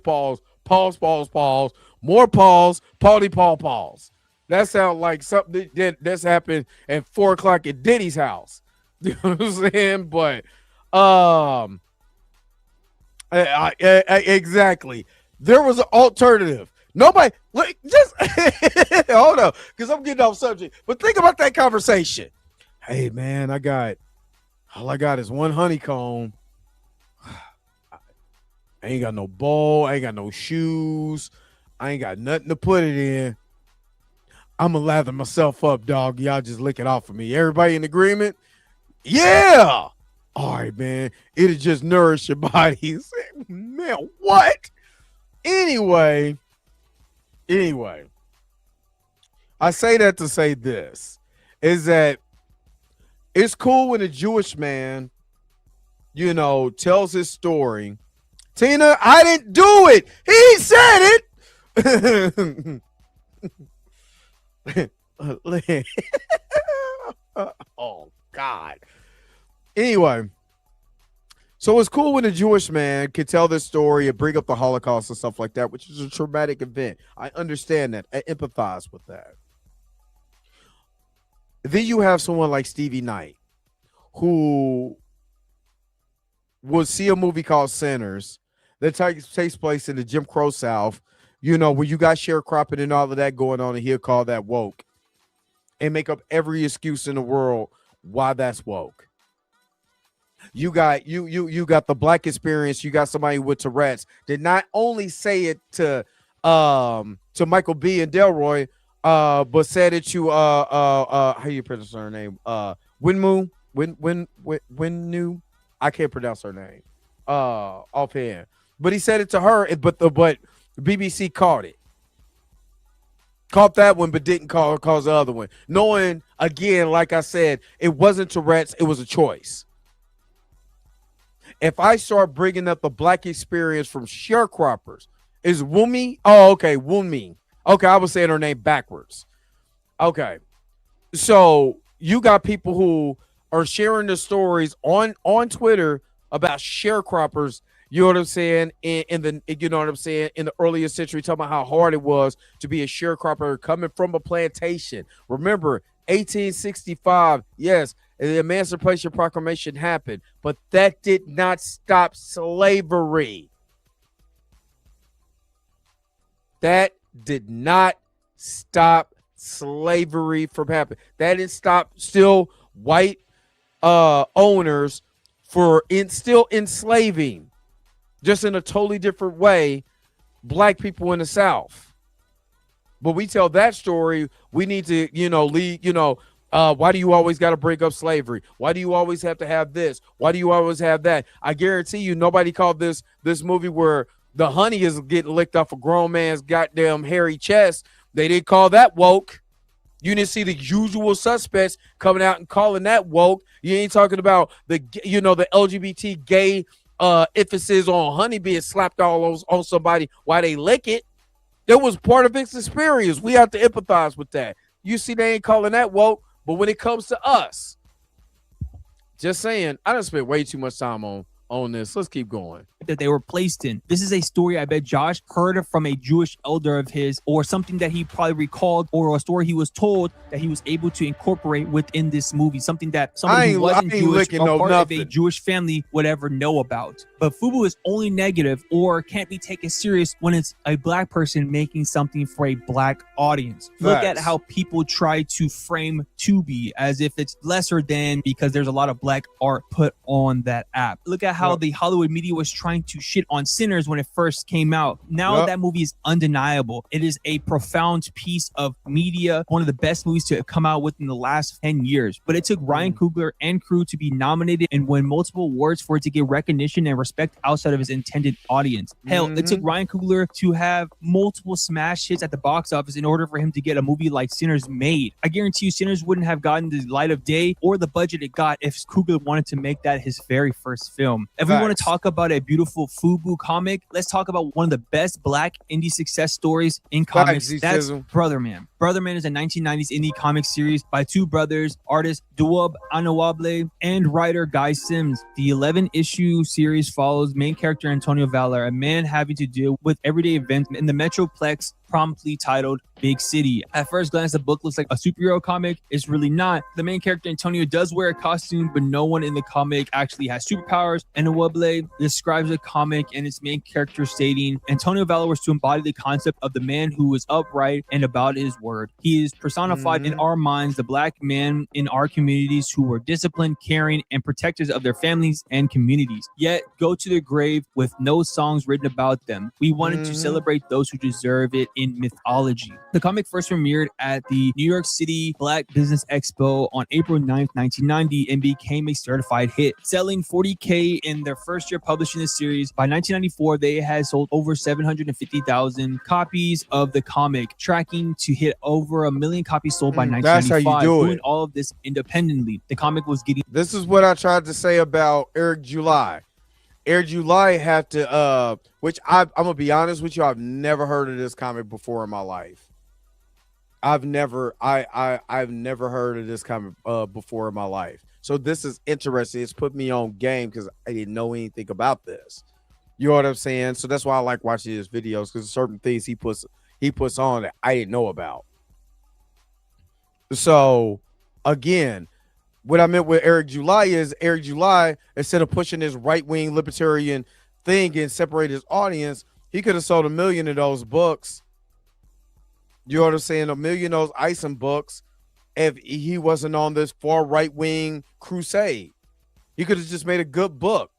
pause. Pause. That sounds like something that's happened at 4:00 at Diddy's house. You know what I'm saying? But exactly. There was an alternative. Nobody just hold on, because I'm getting off subject. But think about that conversation. Hey man, all I got is one honeycomb. I ain't got no bowl, I ain't got no shoes, I ain't got nothing to put it in. I'ma lather myself up, dog. Y'all just lick it off of me. Everybody in agreement? Yeah. All right, man. It'll just nourish your body. Man, what? Anyway, I say that to say this, is that it's cool when a Jewish man, tells his story. Tina, I didn't do it. He said it. Oh, God. Anyway, so it's cool when a Jewish man can tell this story and bring up the Holocaust and stuff like that, which is a traumatic event. I understand that. I empathize with that. Then you have someone like Stevie Knight, who will see a movie called Sinners that takes place in the Jim Crow South, where you got sharecropping and all of that going on, and he'll call that woke and make up every excuse in the world why that's woke. You got the black experience. You got somebody with Tourette's that not only say it to Michael B. and Delroy, but said it to how you pronounce her name? Winmu. I can't pronounce her name offhand. But he said it to her, but BBC caught it. Caught that one, but didn't cause the other one. Knowing, again, like I said, it wasn't Tourette's, it was a choice. If I start bringing up the black experience from sharecroppers, is Wumi? Oh, okay, Wumi. Okay, I was saying her name backwards. Okay. So you got people who are sharing the stories on Twitter about sharecroppers You know what I'm saying? In the you know what I'm saying? In the earlier century, talking about how hard it was to be a sharecropper coming from a plantation. Remember, 1865, yes, the Emancipation Proclamation happened, but that did not stop slavery. That did not stop slavery from happening. That didn't stop still white owners for still enslaving, just in a totally different way, black people in the South. But we tell that story, we need to, why do you always got to break up slavery? Why do you always have to have this? Why do you always have that? I guarantee you nobody called this movie where the honey is getting licked off a grown man's goddamn hairy chest. They didn't call that woke. You didn't see the usual suspects coming out and calling that woke. You ain't talking about the LGBT gay emphasis on honey being slapped all on somebody while they lick it. That was part of its experience. We have to empathize with that. You see, they ain't calling that woke, but when it comes to us, just saying, I done spent way too much time on this. Let's keep going. That they were placed in. This is a story I bet Josh heard from a Jewish elder of his, or something that he probably recalled, or a story he was told that he was able to incorporate within this movie. Something that somebody who wasn't Jewish or part of a Jewish family would ever know about. But FUBU is only negative or can't be taken serious when it's a black person making something for a black audience. Facts. Look at how people try to frame Tubi as if it's lesser than because there's a lot of black art put on that app. Look at how the Hollywood media was trying to shit on Sinners when it first came out. Now that movie is undeniable. It is a profound piece of media, one of the best movies to have come out within the last 10 years. But it took Ryan Coogler and crew to be nominated and win multiple awards for it to get recognition and respect outside of his intended audience. Hell, it took Ryan Coogler to have multiple smash hits at the box office in order for him to get a movie like Sinners made. I guarantee you Sinners wouldn't have gotten the light of day or the budget it got if Coogler wanted to make that his very first film. If we want to talk about a beautiful FUBU comic, let's talk about one of the best black indie success stories in comics. That's Brother Man. Brother Man is a 1990s indie comic series by two brothers, artist Duwab Anawable and writer Guy Sims. The 11-issue series follows main character Antonio Valor, a man having to deal with everyday events in the Metroplex, promptly titled Big City. At first glance, the book looks like a superhero comic. It's really not. The main character Antonio does wear a costume, but no one in the comic actually has superpowers. And Anawable describes the comic and its main character stating, Antonio Valor was to embody the concept of the man who is upright and about his word. He is personified in our minds, the black man in our communities who were disciplined, caring, and protectors of their families and communities, yet go to their grave with no songs written about them. We wanted to celebrate those who deserve it in mythology. The comic first premiered at the New York City Black Business Expo on April 9th, 1990 and became a certified hit, selling 40K in their first year publishing the series. By 1994, they had sold over 750,000 copies of the comic, tracking to hit over 1 million copies sold by 1995. That's how you do doing all of this independently. The comic was getting... This is what I tried to say about Eric July. Eric July had to, which I'm gonna be honest with you, I've never heard of this comic before in my life. I've never heard of this comic before in my life. So this is interesting. It's put me on game because I didn't know anything about this. You know what I'm saying? So that's why I like watching his videos, because certain things he puts on that I didn't know about. So again, what I meant with Eric July is Eric July, instead of pushing this right-wing libertarian thing and separate his audience, he could have sold 1 million of those books. You know what I'm saying? 1 million of those Eisen books if he wasn't on this far right-wing crusade. He could have just made a good book.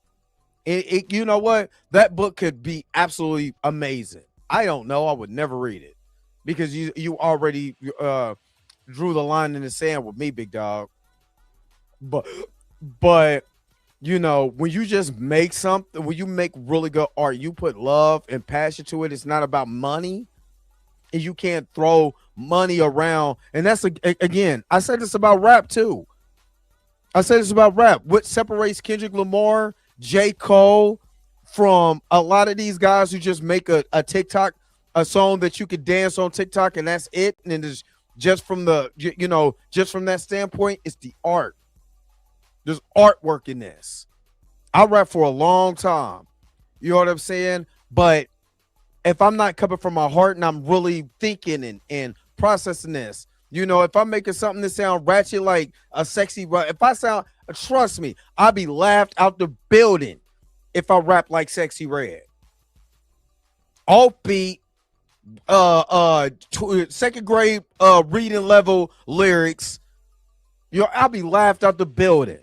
You know what? That book could be absolutely amazing. I don't know. I would never read it because you already drew the line in the sand with me, big dog. But you know, when you just make something, when you make really good art, you put love and passion to it. It's not about money, and you can't throw money around. And that's again, I said this about rap too. I said this about rap. What separates Kendrick Lamar, J. Cole from a lot of these guys who just make a TikTok, a song that you could dance on TikTok and that's it. And it's just from the, just from that standpoint, it's the art. There's artwork in this. I rap for a long time. You know what I'm saying? But if I'm not coming from my heart and I'm really thinking and processing this, you know, if I'm making something that sound ratchet like a sexy, if I sound, trust me, I'll be laughed out the building if I rap like Sexy Red. Offbeat, second grade reading level lyrics, I'll be laughed out the building.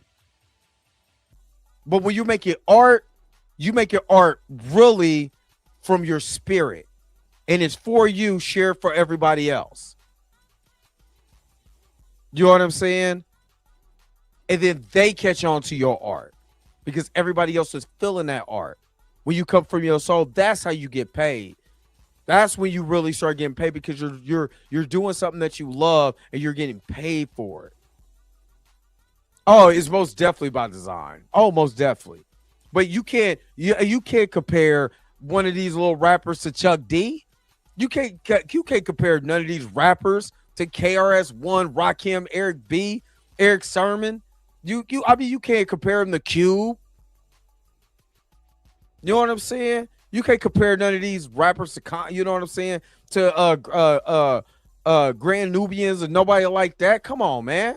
But when you make it art really from your spirit, and it's for you, share for everybody else. You know what I'm saying? And then they catch on to your art because everybody else is feeling that art. When you come from your soul, that's how you get paid. That's when you really start getting paid, because you're doing something that you love and you're getting paid for it. Oh, it's most definitely by design. Oh, most definitely. But you can't compare one of these little rappers to Chuck D. You can't compare none of these rappers to KRS-One, Rakim, Eric B, Eric Sermon. You can't compare them to Cube. You know what I'm saying? You can't compare none of these rappers to, you know what I'm saying, to Grand Nubians and nobody like that. Come on, man.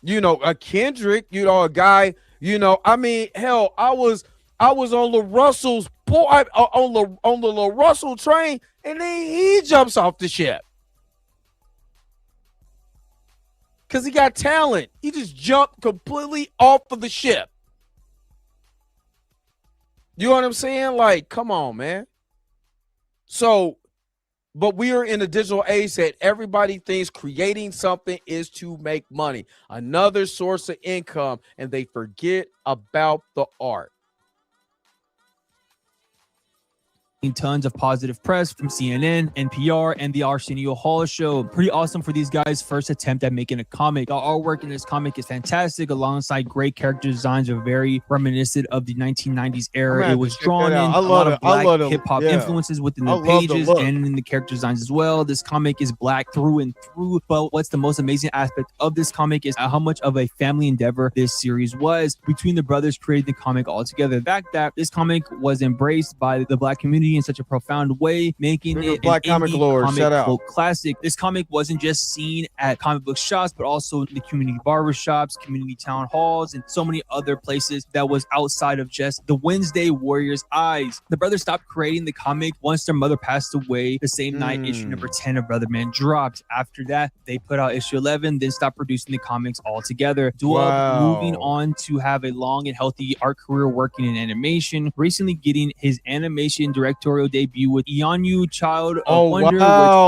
You know, a Kendrick, you know, a guy, you know, I mean, hell, I was on La Russell's on the La Russell train, and then he jumps off the ship because he got talent. He just jumped completely off of the ship. You know what I'm saying? Like, come on, man. So, but we are in a digital age that everybody thinks creating something is to make money, another source of income, and they forget about the art. Tons of positive press from CNN, NPR, and the Arsenio Hall show. Pretty awesome for these guys' first attempt at making a comic. The artwork in this comic is fantastic, alongside great character designs, are very reminiscent of the 1990s era. It was drawn in a lot of black hip-hop influences within the pages and in the character designs as well. This comic is black through and through, but what's the most amazing aspect of this comic is how much of a family endeavor this series was between the brothers creating the comic all together. The fact that this comic was embraced by the black community in such a profound way, making it Black an Comic Lord, shout out. classic. This comic wasn't just seen at comic book shops, but also in the community barbershops, community town halls, and so many other places that was outside of just the Wednesday Warriors' eyes. The brothers stopped creating the comic once their mother passed away the same night issue number 10 of Brother Man dropped. After that, they put out issue 11, then stopped producing the comics altogether. Duab moving on to have a long and healthy art career working in animation, recently getting his animation directorial debut with Ianu Child of Wonder,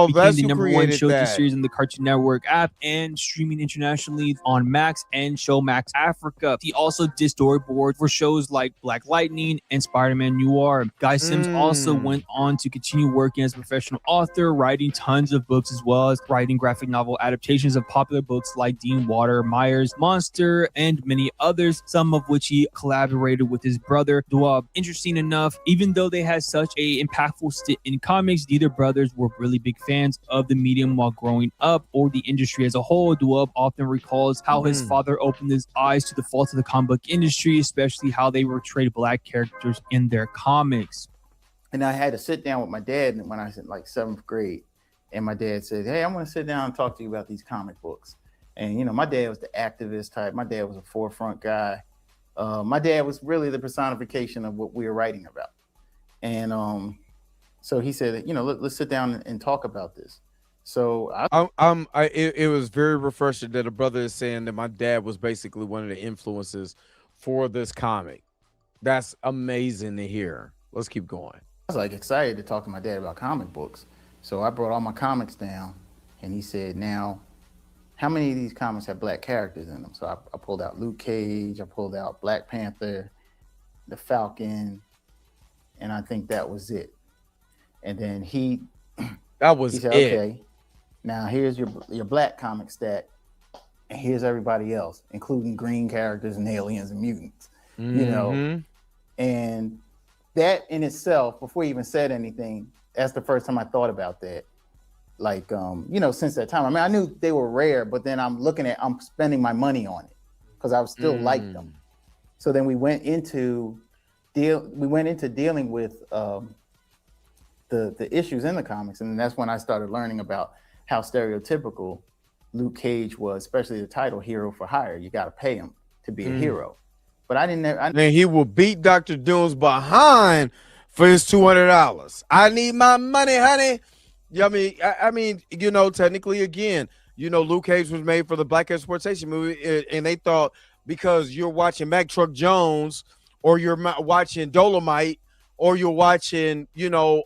which became the number one showcase series in the Cartoon Network app and streaming internationally on Max and Showmax Africa. He also did storyboards for shows like Black Lightning and Spider-Man Noir. Guy Sims also went on to continue working as a professional author, writing tons of books, as well as writing graphic novel adaptations of popular books like Dean Water, Myers, Monster, and many others, some of which he collaborated with his brother Duab. Interesting enough, even though they had such a impactful stint in comics, neither brothers were really big fans of the medium while growing up or the industry as a whole. Duab often recalls how his father opened his eyes to the faults of the comic book industry, especially how they portrayed black characters in their comics. And I had to sit down with my dad when I was in like 7th grade, and my dad said, "Hey, I'm going to sit down and talk to you about these comic books." And you know, my dad was the activist type. My dad was a forefront guy. My dad was really the personification of what we were writing about. And so he said, you know, let's sit down and talk about this. So it was very refreshing that a brother is saying that my dad was basically one of the influences for this comic. That's amazing to hear. Let's keep going. I was like excited to talk to my dad about comic books. So I brought all my comics down, and he said, "Now, how many of these comics have black characters in them?" So I pulled out Luke Cage, I pulled out Black Panther, the Falcon, and I think that was it. And then he said, "Okay, now here's your black comic stack, and here's everybody else, including green characters and aliens and mutants." You know, and that in itself, before he even said anything, that's the first time I thought about that. Like, you know, since that time, I mean, I knew they were rare, but then I'm spending my money on it because I still like them. So then we went into dealing with the issues in the comics, and that's when I started learning about how stereotypical Luke Cage was, especially the title "Hero for Hire." You got to pay him to be a hero. But I didn't. And he will beat Dr. Doom's behind for his $200. I need my money, honey. Yeah, I mean, you know, technically, again, you know, Luke Cage was made for the black exploitation movie, and they thought because you're watching Mack Truck Jones, or you're watching Dolomite, or you're watching, you know,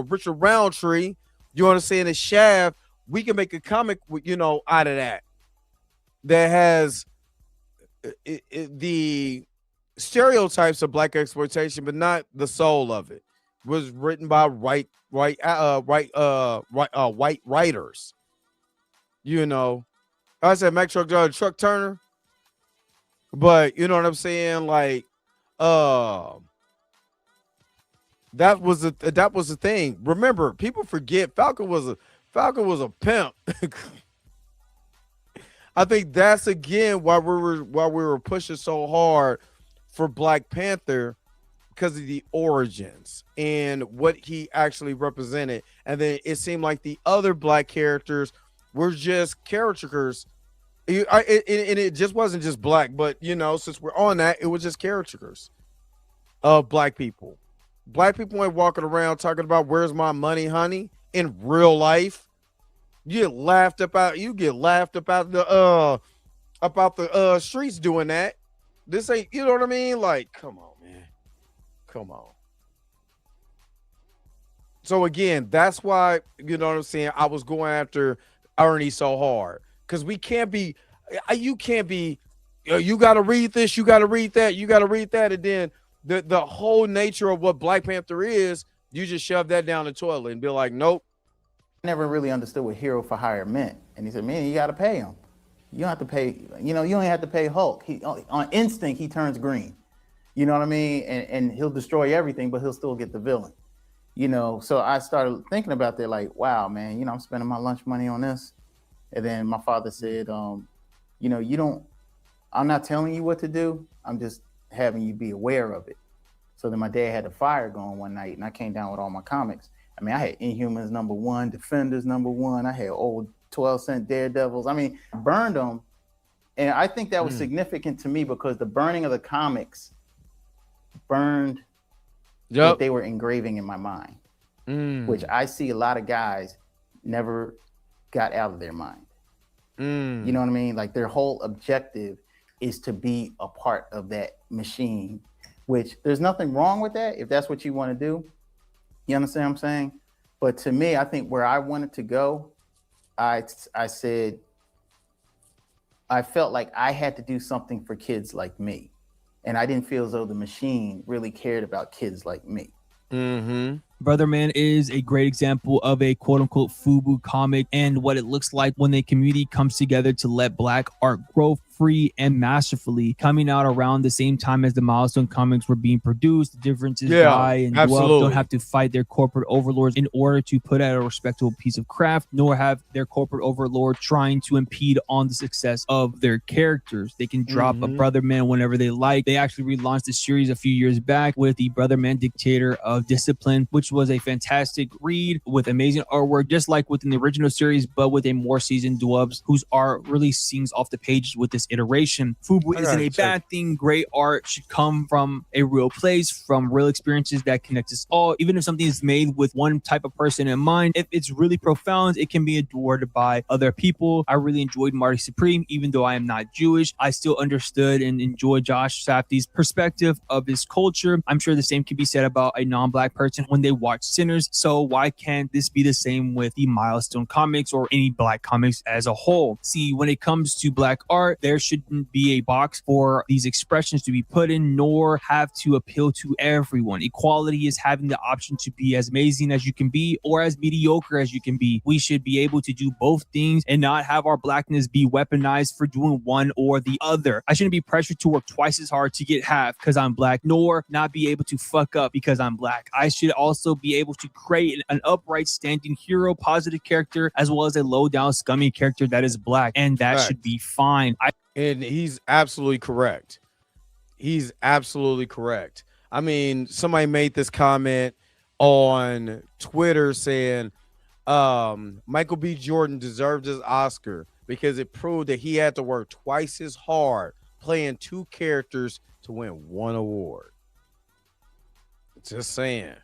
Richard Roundtree, you understand, the Shaft, we can make a comic, you know, out of that has the stereotypes of black exploitation, but not the soul of it. Was written by white writers. You know, I said Mack Truck Turner, but you know what I'm saying? Like, that was the thing. Remember, people forget Falcon was a pimp. I think that's again why we were pushing so hard for Black Panther, because of the origins and what he actually represented. And then it seemed like the other black characters were just caricatures. And it just wasn't just black, but you know, since we're on that, it was just caricatures of black people. Black people ain't walking around talking about where's my money, honey, in real life. You get laughed about the streets doing that. This ain't, you know what I mean? Like, come on, man. Come on. So again, that's why, you know what I'm saying, I was going after Ernie so hard. Because we can't be, you can't be, you got to read this, you got to read that, you got to read that. And then the whole nature of what Black Panther is, you just shove that down the toilet and be like, nope. I never really understood what hero for hire meant. And he said, man, you got to pay him. You don't have to pay, you know, you only have to pay Hulk. He, on instinct, he turns green. You know what I mean? And he'll destroy everything, but he'll still get the villain. You know, so I started thinking about that, like, wow, man, you know, I'm spending my lunch money on this. And then my father said, you know, I'm not telling you what to do. I'm just having you be aware of it. So then my dad had a fire going one night, and I came down with all my comics. I mean, I had Inhumans #1, Defenders #1. I had old 12-cent Daredevils. I mean, I burned them. And I think that was significant to me because the burning of the comics burned what they were engraving in my mind, which I see a lot of guys never got out of their mind. You know what I mean? Like their whole objective is to be a part of that machine, which there's nothing wrong with that if that's what you want to do. You understand what I'm saying? But to me, I think where I wanted to go, I said, I felt like I had to do something for kids like me. And I didn't feel as though the machine really cared about kids like me. Brother Man is a great example of a quote-unquote FUBU comic and what it looks like when a community comes together to let black art grow free and masterfully, coming out around the same time as the Milestone comics were being produced. The difference is Guy and Dwell don't have to fight their corporate overlords in order to put out a respectable piece of craft, nor have their corporate overlord trying to impede on the success of their characters. They can drop a Brother Man whenever they like. They actually relaunched the series a few years back with the Brother Man Dictator of Discipline, which was a fantastic read with amazing artwork, just like within the original series, but with a more seasoned Dwubs whose art really sings off the pages with this iteration. FUBU isn't a bad thing. Great art should come from a real place, from real experiences that connect us all. Even if something is made with one type of person in mind, if it's really profound, it can be adored by other people. I really enjoyed Marty Supreme, even though I am not Jewish. I still understood and enjoyed Josh Safdie's perspective of his culture. I'm sure the same can be said about a non-black person when they watch Sinners. So why can't this be the same with the Milestone comics or any black comics as a whole? See, when it comes to black art, there shouldn't be a box for these expressions to be put in, nor have to appeal to everyone. Equality is having the option to be as amazing as you can be or as mediocre as you can be. We should be able to do both things and not have our blackness be weaponized for doing one or the other. I shouldn't be pressured to work twice as hard to get half because I'm black, nor not be able to fuck up because I'm black. I should also be able to create an upright standing hero, positive character, as well as a low down scummy character that is black, and that should be fine. And he's absolutely correct. He's absolutely correct. I mean, somebody made this comment on Twitter saying Michael B. Jordan deserved his Oscar because it proved that he had to work twice as hard playing two characters to win one award. Just saying.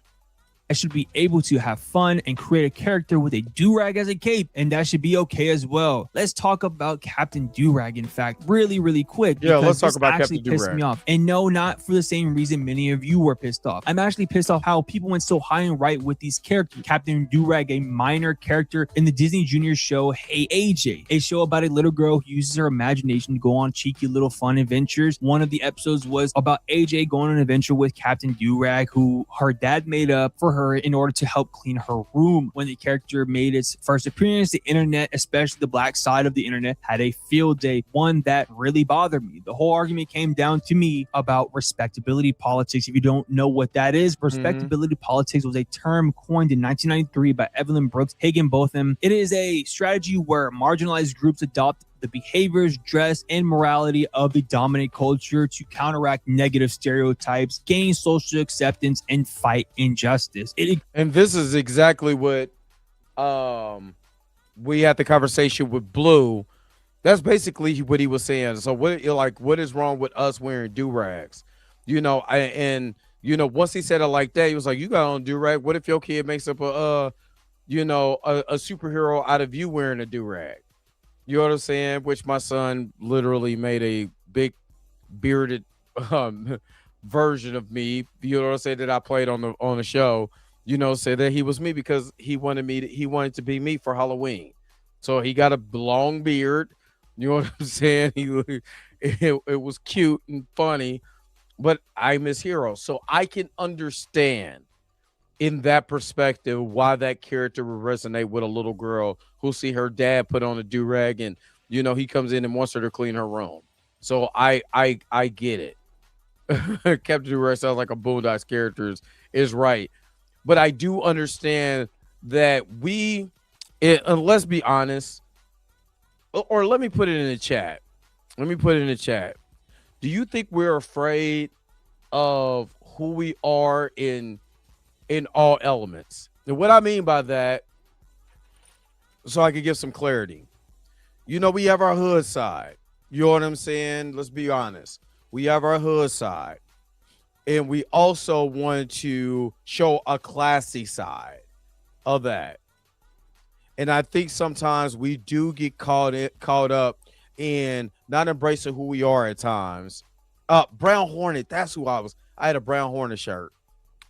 I should be able to have fun and create a character with a do-rag as a cape, and that should be okay as well. Let's talk about Captain Do-Rag, in fact, really quick. Yeah, let's talk this about actually Captain pissed Do-Rag. me off. And no, not for the same reason many of you were pissed off. I'm actually pissed off how people went so high and right with these characters. Captain Do-Rag, a minor character in the Disney Junior show Hey AJ, a show about a little girl who uses her imagination to go on cheeky little fun adventures. One of the episodes was about AJ going on an adventure with Captain Do-Rag, who her dad made up for her in order to help clean her room. When the character made its first appearance, the internet, especially the black side of the internet, had a field day, one that really bothered me. The whole argument came down to me about respectability politics. If you don't know what that is, respectability politics was a term coined in 1993 by Evelyn Brooks, Higginbotham. It is a strategy where marginalized groups adopt the behaviors, dress, and morality of the dominant culture to counteract negative stereotypes, gain social acceptance, and fight injustice. And this is exactly what we had the conversation with Blue. That's basically what he was saying. So what is wrong with us wearing do-rags? Once he said it like that, he was like, you got on do-rag. What if your kid makes up a superhero out of you wearing a do-rag? You know what I'm saying? Which my son literally made a big bearded version of me. You know what I'm saying? That I played on the show. Said that he was me because he wanted to be me for Halloween. So he got a long beard. You know what I'm saying? It was cute and funny, but I'm his hero. So I can understand in that perspective why that character would resonate with a little girl who see her dad put on a do-rag and he comes in and wants her to clean her room. So I get it. Captain Do-Rag sounds like a Boondocks character is right. But I do understand that and let's be honest, or let me put it in the chat. Do you think we're afraid of who we are in all elements? And what I mean by that, so I can give some clarity. We have our hood side. You know what I'm saying? Let's be honest. We have our hood side. And we also want to show a classy side of that. And I think sometimes we do get caught up in not embracing who we are at times. Brown Hornet, that's who I was. I had a Brown Hornet shirt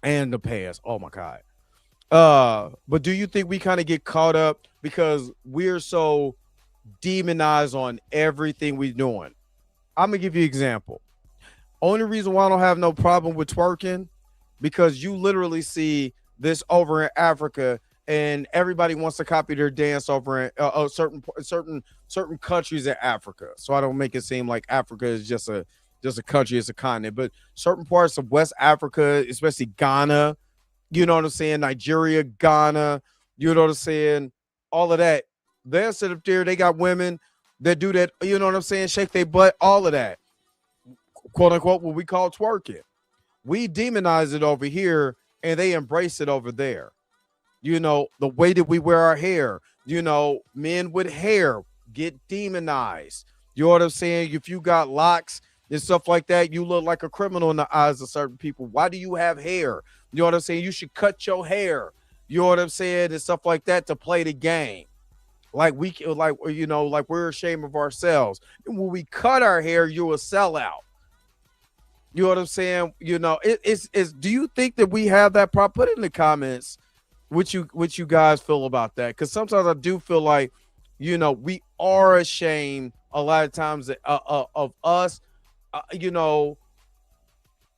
and the pants. Oh my God. But do you think we kind of get caught up because we're so demonized on everything we're doing? I'm gonna give you an example. Only reason why I don't have no problem with twerking, because you literally see this over in Africa and everybody wants to copy their dance over in certain countries in Africa. So I don't make it seem like Africa is just a country, it's a continent, but certain parts of West Africa, especially Ghana, you know what I'm saying? Nigeria, Ghana, you know what I'm saying? All of that. They'll sit up there. They got women that do that, you know what I'm saying? Shake their butt, all of that. Quote unquote, what we call twerking. We demonize it over here and they embrace it over there. The way that we wear our hair, men with hair get demonized. You know what I'm saying? If you got locks and stuff like that, you look like a criminal in the eyes of certain people. Why do you have hair? You know what I'm saying? You should cut your hair. You know what I'm saying? And stuff like that to play the game. Like we're ashamed of ourselves. And when we cut our hair, you're a sellout. You know what I'm saying? It's do you think that we have that problem? Put it in the comments what you guys feel about that. Because sometimes I do feel like, we are ashamed a lot of times of us, the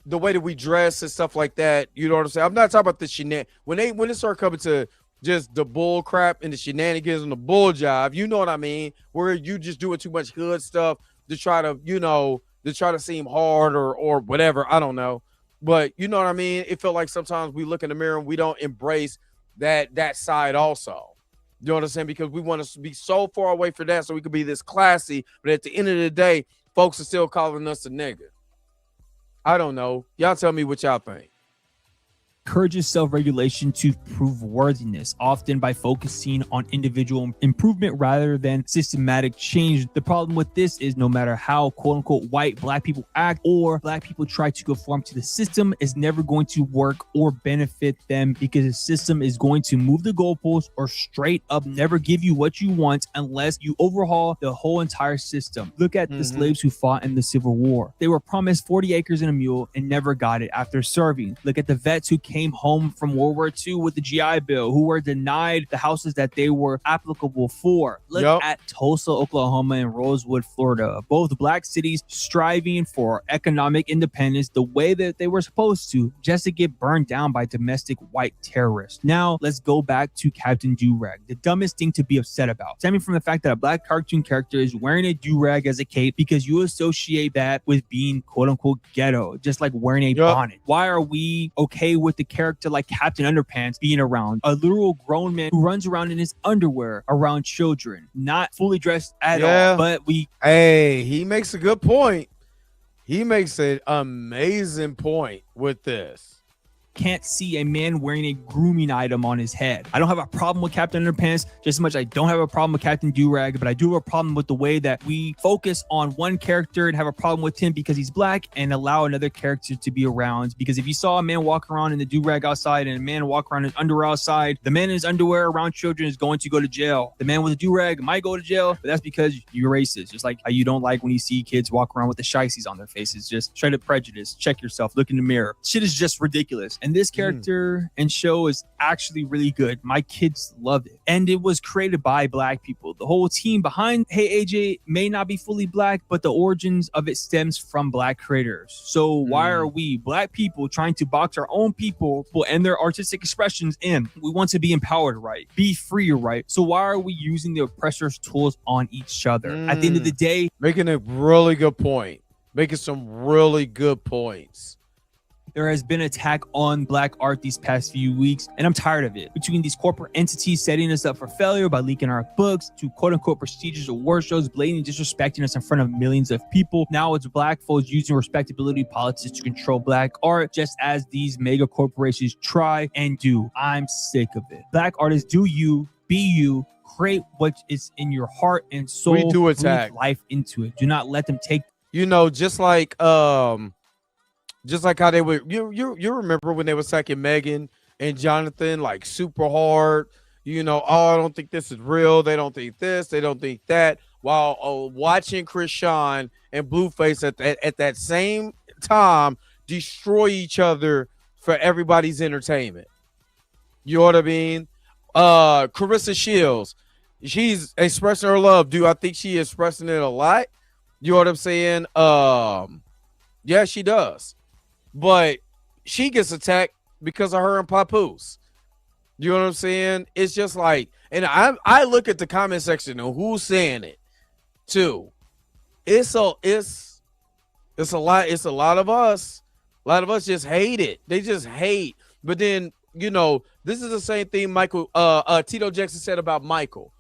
way that we dress and stuff like that. You know what I'm saying? I'm not talking about the shenanigans. When it start coming to just the bull crap and the shenanigans and the bull jive, you know what I mean? Where you just doing too much hood stuff to try to seem hard or whatever. I don't know. But you know what I mean? It felt like sometimes we look in the mirror and we don't embrace that side also. You know what I'm saying? Because we want to be so far away from that so we could be this classy. But at the end of the day, folks are still calling us a nigga. I don't know. Y'all tell me what y'all think. Encourages self-regulation to prove worthiness, often by focusing on individual improvement rather than systematic change. The problem with this is no matter how quote-unquote white black people act or black people try to conform to the system, is never going to work or benefit them, because the system is going to move the goalposts or straight up never give you what you want unless you overhaul the whole entire system. Look at the slaves who fought in the Civil War. They were promised 40 acres and a mule and never got it after serving. Look at the vets who came home from World War II with the GI Bill, who were denied the houses that they were applicable for. Look at Tulsa, Oklahoma, and Rosewood, Florida, both black cities striving for economic independence the way that they were supposed to, just to get burned down by domestic white terrorists. Now, let's go back to Captain Do-Rag, the dumbest thing to be upset about, stemming from the fact that a black cartoon character is wearing a do-rag as a cape because you associate that with being quote-unquote ghetto, just like wearing a bonnet. Why are we okay with the character like Captain Underpants being around a literal grown man who runs around in his underwear around children, not fully dressed at all? But he makes a good point. He makes an amazing point with this. Can't see a man wearing a grooming item on his head. I don't have a problem with Captain Underpants just as much as I don't have a problem with Captain Do-Rag, but I do have a problem with the way that we focus on one character and have a problem with him because he's black and allow another character to be around. Because if you saw a man walk around in the do-rag outside and a man walk around in his underwear outside, the man in his underwear around children is going to go to jail. The man with a do-rag might go to jail, but that's because you're racist. Just like how you don't like when you see kids walk around with the shiesties on their faces. Just straight up prejudice. Check yourself. Look in the mirror. Shit is just ridiculous. And this character and show is actually really good. My kids loved it. And it was created by black people. The whole team behind Hey AJ may not be fully black, but the origins of it stems from black creators. So why are we black people trying to box our own people and their artistic expressions in? We want to be empowered, right? Be free, right? So why are we using the oppressor's tools on each other? At the end of the day, making a really good point. Making some really good points. There has been attack on black art these past few weeks, and I'm tired of it. Between these corporate entities setting us up for failure by leaking our books, to quote-unquote prestigious award shows blatantly disrespecting us in front of millions of people, now it's black folks using respectability politics to control black art, just as these mega corporations try and do. I'm sick of it. Black artists, do you, be you, create what is in your heart and soul. We do attack. Breathe life into it. Do not let them take. Just like how they would, you remember when they were attacking Megan and Jonathan like super hard, I don't think this is real. They don't think this, they don't think that. While watching Krishan and Blueface at that same time destroy each other for everybody's entertainment. You know what I mean? Carissa Shields, she's expressing her love. Do I think she is expressing it a lot? You know what I'm saying? Yeah, she does. But she gets attacked because of her and Papoose. You know what I'm saying? It's just like, and I look at the comment section of who's saying it too. It's a lot of us. A lot of us just hate it. They just hate. But then, this is the same thing Tito Jackson said about Michael.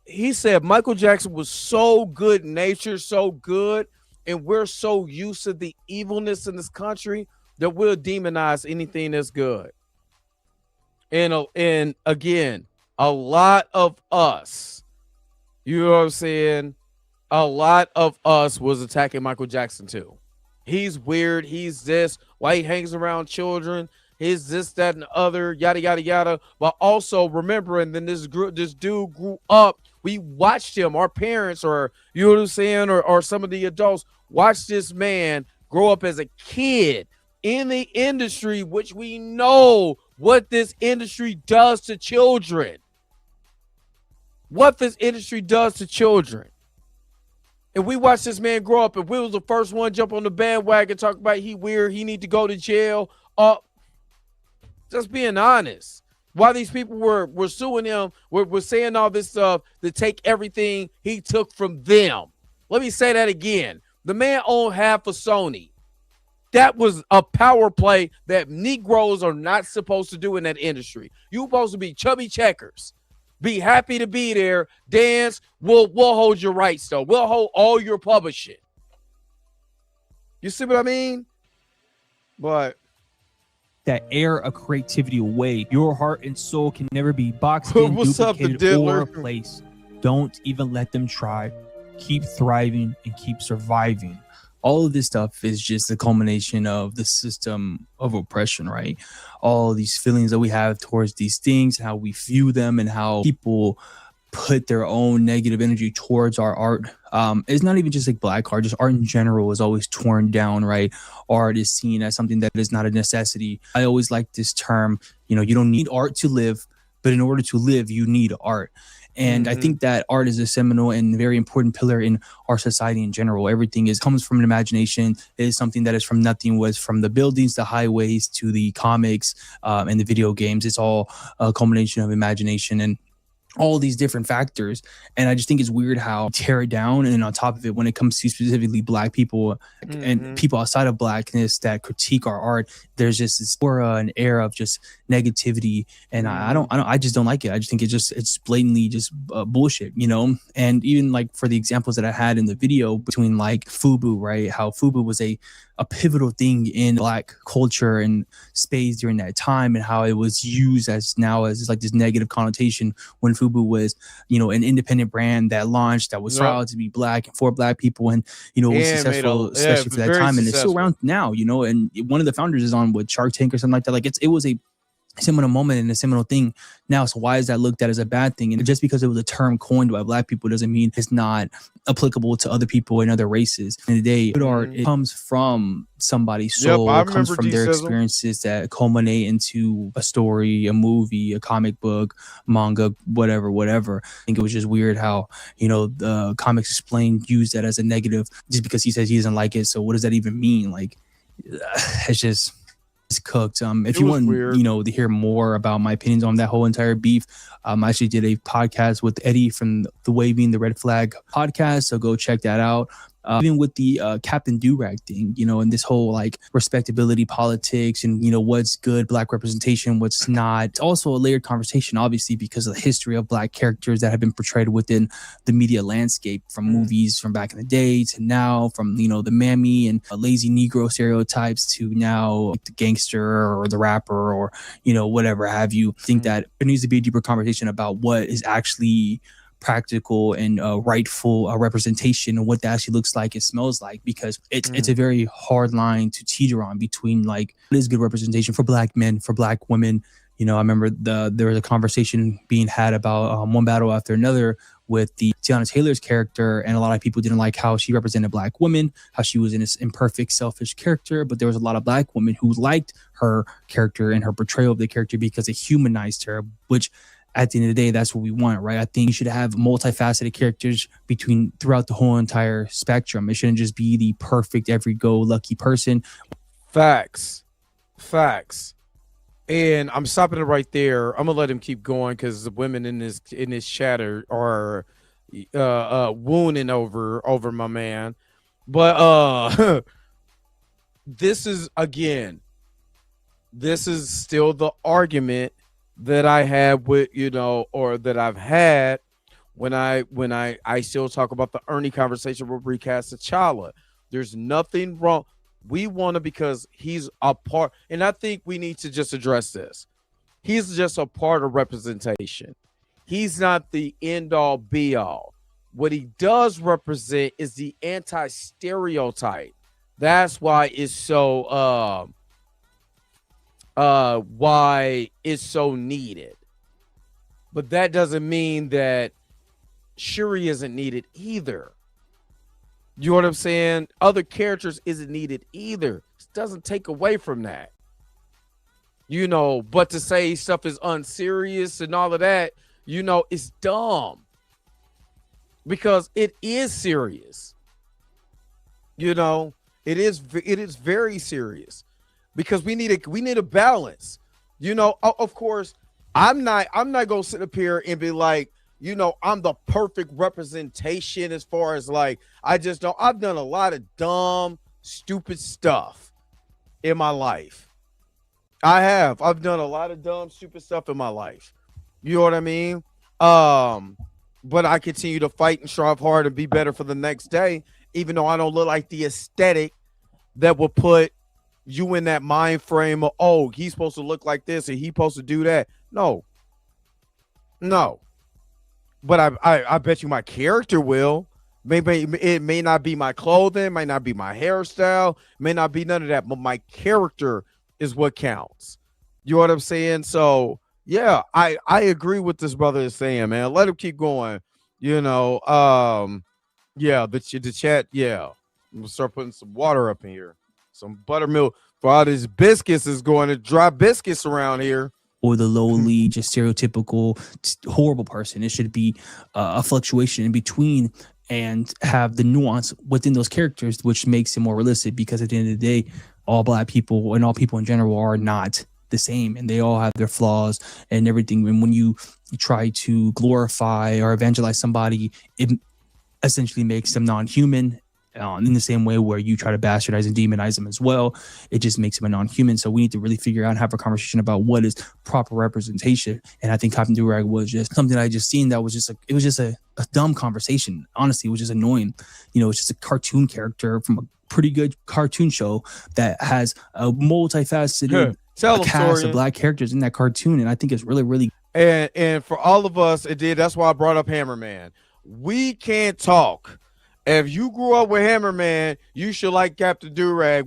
He said Michael Jackson was so good natured, so good. And we're so used to the evilness in this country that we'll demonize anything that's good. And again, a lot of us, you know what I'm saying? A lot of us was attacking Michael Jackson too. He's weird. He's this. Why he hangs around children. He's this, that, and the other. Yada yada yada. But also remembering, then this dude grew up. We watched him. Our parents, or you know what I'm saying, or some of the adults. Watch this man grow up as a kid in the industry, which we know what this industry does to children. What this industry does to children. And we watch this man grow up, and we was the first one jump on the bandwagon, talk about he weird, he need to go to jail. Just being honest. While these people were suing him, were saying all this stuff to take everything he took from them. Let me say that again. The man owned half of Sony. That was a power play that Negroes are not supposed to do in that industry. You're supposed to be chubby checkers. Be happy to be there. Dance. We'll hold your rights, though. We'll hold all your publishing. You see what I mean? But that air of creativity away. Your heart and soul can never be boxed in, What's up, the duplicated, or Diddler? replaced. Don't even let them try. Keep thriving and keep surviving. All of this stuff is just the culmination of the system of oppression, right? All these feelings that we have towards these things, how we view them, and how people put their own negative energy towards our art. It's not even just like black art, just art in general is always torn down, right? Art is seen as something that is not a necessity. I always like this term, you don't need art to live, but in order to live, you need art. And I think that art is a seminal and very important pillar in our society in general. Everything comes from an imagination. It is something that is from nothing, was from the buildings, the highways, to the comics, and the video games. It's all a culmination of imagination and all these different factors. And I just think it's weird how tear it down. And on top of it, when it comes to specifically black people and people outside of blackness that critique our art, there's just this aura and air of just negativity. And I just don't like it. I just think it's blatantly just bullshit, And even like for the examples that I had in the video between like FUBU, right? How FUBU was a pivotal thing in black culture and space during that time, and how it was used as like this negative connotation when FUBU was, an independent brand that launched, that was proud to be black and for black people, and was successful, especially for that time, and it's still around now, and one of the founders is on with Shark Tank or something like that. Like it was a seminal moment and a seminal thing now. So why is that looked at as a bad thing? And just because it was a term coined by black people doesn't mean it's not applicable to other people and other races. In the day, good art, it comes from somebody's soul. It comes from their experiences that culminate into a story, a movie, a comic book, manga, whatever. I think it was just weird how, the Comics Explained used that as a negative just because he says he doesn't like it. So what does that even mean? Like, it's cooked. If you want, to hear more about my opinions on that whole entire beef, I actually did a podcast with Eddie from the Waving the Red Flag podcast. So go check that out. Even with the Captain Durag thing, and this whole like respectability politics and, what's good black representation, what's not. It's also a layered conversation, obviously, because of the history of black characters that have been portrayed within the media landscape, from movies from back in the day to now, from, the mammy and lazy Negro stereotypes to now like the gangster or the rapper or, whatever have you. I think that there needs to be a deeper conversation about what is actually practical and rightful representation and what that actually looks like, it smells like, because it's a very hard line to teeter on between like what is good representation for black men, for black women. I remember there was a conversation being had about one battle after another with the Tiana Taylor's character, and a lot of people didn't like how she represented black women, how she was in this imperfect, selfish character, but there was a lot of black women who liked her character and her portrayal of the character because it humanized her, which at the end of the day, that's what we want, right? I think you should have multifaceted characters throughout the whole entire spectrum. It shouldn't just be the perfect, every-go-lucky person. Facts. And I'm stopping it right there. I'm gonna let him keep going because the women in this chatter are wooning over my man. But this is still the argument that I have with, or that I've had when I still talk about the Ernie conversation with recast T'Challa. There's nothing wrong. We want to, because he's a part, and I think we need to just address this. He's just a part of representation. He's not the end all be all. What he does represent is the anti-stereotype. That's why it's so why it's so needed. But that doesn't mean that Shuri isn't needed either. You know what I'm saying? Other characters isn't needed either. It doesn't take away from that. But to say stuff is unserious and all of that, it's dumb. Because it is serious. It is very serious. Because we need a balance. Of course, I'm not gonna sit up here and be like, I'm the perfect representation as far as like, I've done a lot of dumb, stupid stuff in my life. I've done a lot of dumb, stupid stuff in my life. You know what I mean? But I continue to fight and strive hard and be better for the next day, even though I don't look like the aesthetic that will put you in that mind frame of, oh, he's supposed to look like this and he's supposed to do that. No. But I bet you my character will. Maybe it may not be my clothing, might not be my hairstyle, may not be none of that, but my character is what counts. You know what I'm saying? So yeah, I agree with this brother is saying, man. Let him keep going. You know, yeah, the chat, yeah. I'm gonna start putting some water up in here, some buttermilk for all these biscuits is going to dry biscuits around here. Or the lowly, just stereotypical, horrible person. It should be a fluctuation in between and have the nuance within those characters, which makes it more realistic. Because at the end of the day, all Black people and all people in general are not the same, and they all have their flaws and everything. And when you try to glorify or evangelize somebody, it essentially makes them non-human. In the same way where you try to bastardize and demonize them as well, it just makes them a non-human. So we need to really figure out and have a conversation about what is proper representation. And I think Captain Durag was just something I just seen that was just a dumb conversation. Honestly, it was just annoying. You know, it's just a cartoon character from a pretty good cartoon show that has a multifaceted cast of Black characters in that cartoon, and I think it's really, really. And for all of us, it did. That's why I brought up Hammerman. We can't talk. If you grew up with Hammerman, you should like Captain Durag.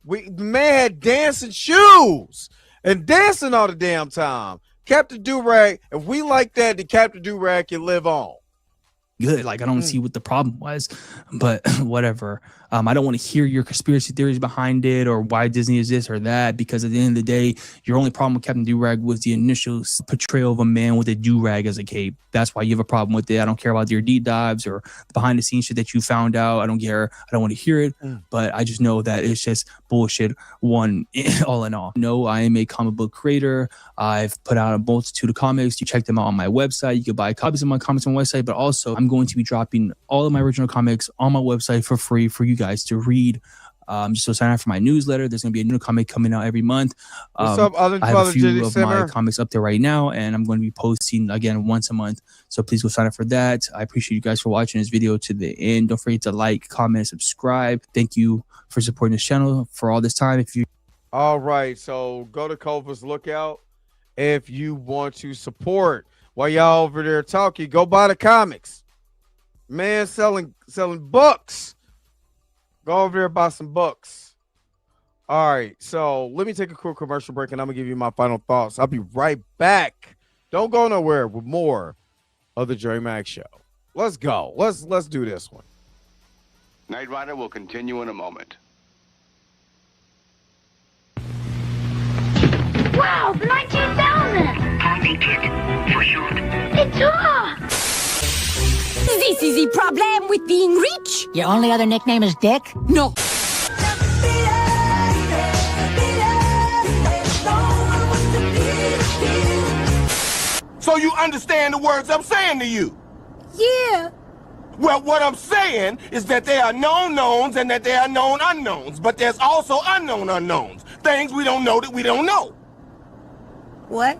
The man had dancing shoes and dancing all the damn time. Captain Durag, if we like that, then Captain Durag can live on. Good. Like, I don't see what the problem was, but whatever. I don't want to hear your conspiracy theories behind it or why Disney is this or that, because at the end of the day, your only problem with Captain Durag was the initial portrayal of a man with a durag as a cape. That's why you have a problem with it. I don't care about your deep dives or behind the scenes shit that you found out. I don't care. I don't want to hear it, but I just know that it's just bullshit all in all. No, I am a comic book creator. I've put out a multitude of comics. You check them out on my website. You can buy copies of my comics on my website, but also I'm going to be dropping all of my original comics on my website for free for you guys to read. So sign up for my newsletter. There's going to be a new comic coming out every month. What's up, I have a few of my comics up there right now, and I'm going to be posting again once a month. So please go sign up for that. I appreciate you guys for watching this video to the end. Don't forget to like, comment, subscribe. Thank you for supporting this channel for all this time. All right, so go to Culver's Lookout if you want to support. While y'all over there talking, go buy the comics. Man, selling books. Go over there and buy some books. All right, so let me take a quick commercial break, and I'm gonna give you my final thoughts. I'll be right back. Don't go nowhere with more of the Dre Max Show. Let's go. Let's do this one. Knight Rider will continue in a moment. Wow, 19,000! It's off! This is the problem with being rich. Your only other nickname is Dick? No. So you understand the words I'm saying to you? Yeah. Well, what I'm saying is that there are known knowns and that there are known unknowns, but there's also unknown unknowns. Things we don't know that we don't know. What?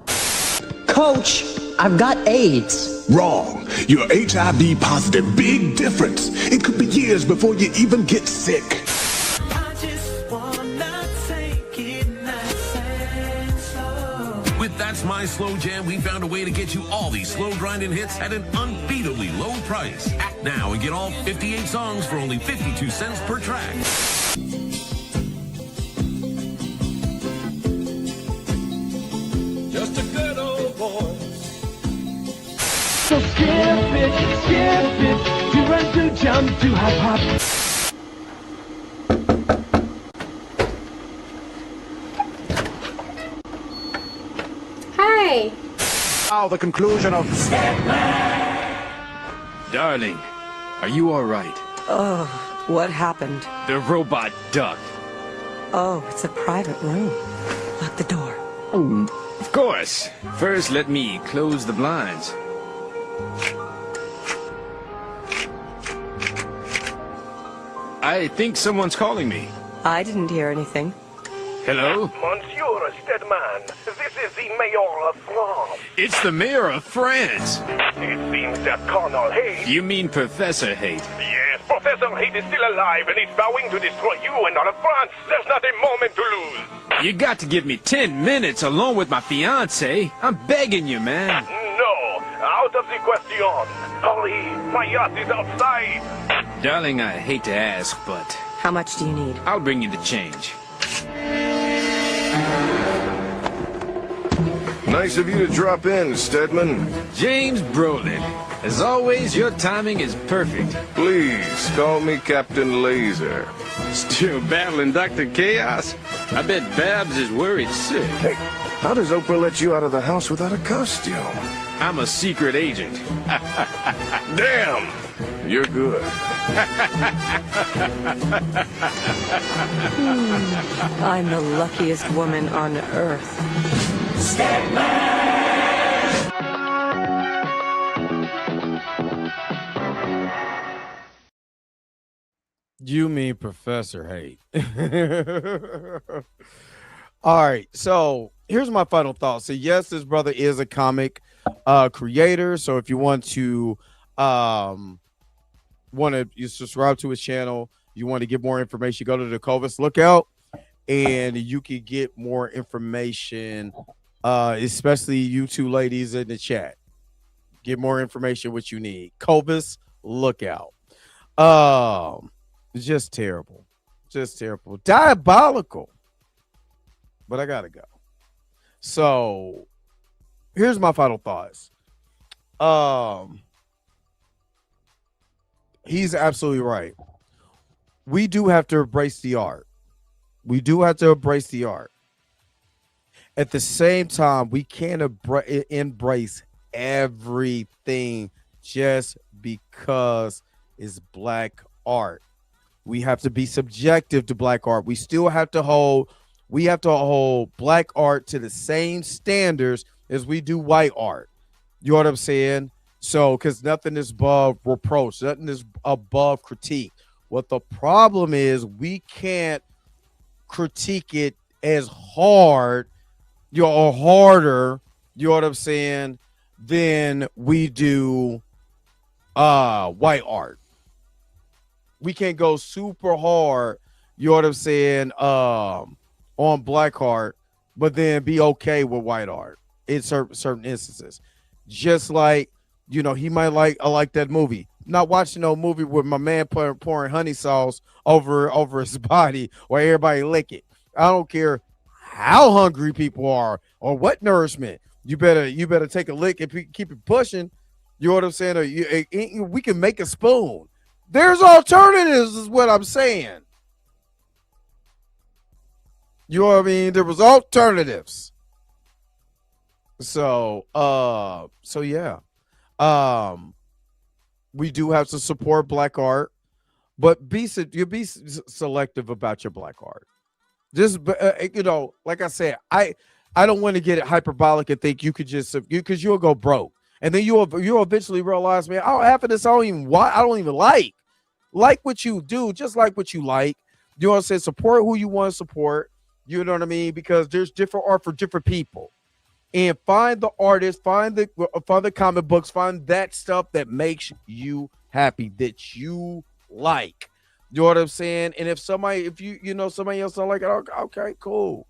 Coach, I've got AIDS. Wrong. You're HIV positive. Big difference. It could be years before you even get sick. With That's My Slow Jam, we found a way to get you all these slow grinding hits at an unbeatably low price. Act now and get all 58 songs for only 52 cents per track. Just a good old boy. So skip it, to run, to jump, to hop, hop. Hi. Now the conclusion of Darling, are you all right? Oh, what happened? The robot ducked. Oh, it's a private room. Lock the door. Of course. First, let me close the blinds. I think someone's calling me. I didn't hear anything. Hello? Monsieur Stedman, this is the Mayor of France. It's the mayor of France. It seems that Colonel Hayes... You mean Professor Hate? Yes, Professor successor Hate is still alive and he's vowing to destroy you and all of France. There's not a moment to lose. You got to give me 10 minutes alone with my fiance. I'm begging you, man. No, out of the question. Hurry, my yacht is outside. Darling, I hate to ask, but... How much do you need? I'll bring you the change. Nice of you to drop in, Stedman. James Brolin. As always, your timing is perfect. Please, call me Captain Laser. Still battling Dr. Chaos? I bet Babs is worried sick. Hey, how does Oprah let you out of the house without a costume? I'm a secret agent. Damn! You're good. I'm the luckiest woman on earth. Stedman! You mean Professor Hate. All right, so here's my final thought. So yes, this brother is a comic creator. So if you want to you subscribe to his channel, you want to get more information, go to the Covis Lookout, and you can get more information, especially you two ladies in the chat. Get more information what you need. Covis Lookout. Just terrible. Just terrible. Diabolical. But I gotta go. So here's my final thoughts. He's absolutely right. We do have to embrace the art. We do have to embrace the art. At the same time, we can't embrace everything just because it's black art. We have to be subjective to black art. We still have to hold black art to the same standards as we do white art. You know what I'm saying? So, because nothing is above reproach, nothing is above critique. What the problem is, we can't critique it as hard, or harder, you know what I'm saying, than we do white art. We can't go super hard, you know what I'm saying, on black art, but then be okay with white art in certain instances. Just like, you know, he might I like that movie. Not watching no movie with my man pouring honey sauce over his body or everybody lick it. I don't care how hungry people are or what nourishment. You better take a lick and keep it pushing. You know what I'm saying? Or we can make a spoon. There's alternatives, is what I'm saying. You know what I mean? There was alternatives. So yeah. We do have to support black art, but you be selective about your black art. Just you know, like I said, I don't want to get it hyperbolic and think you could just because you'll go broke, and then you'll eventually realize, man, half of this I don't even like what you do, just like what you like. You know what I'm saying? Support who you want to support. You know what I mean? Because there's different art for different people. And find the artist, find the comic books, find that stuff that makes you happy, that you like. You know what I'm saying? And if somebody else don't like it, okay, cool.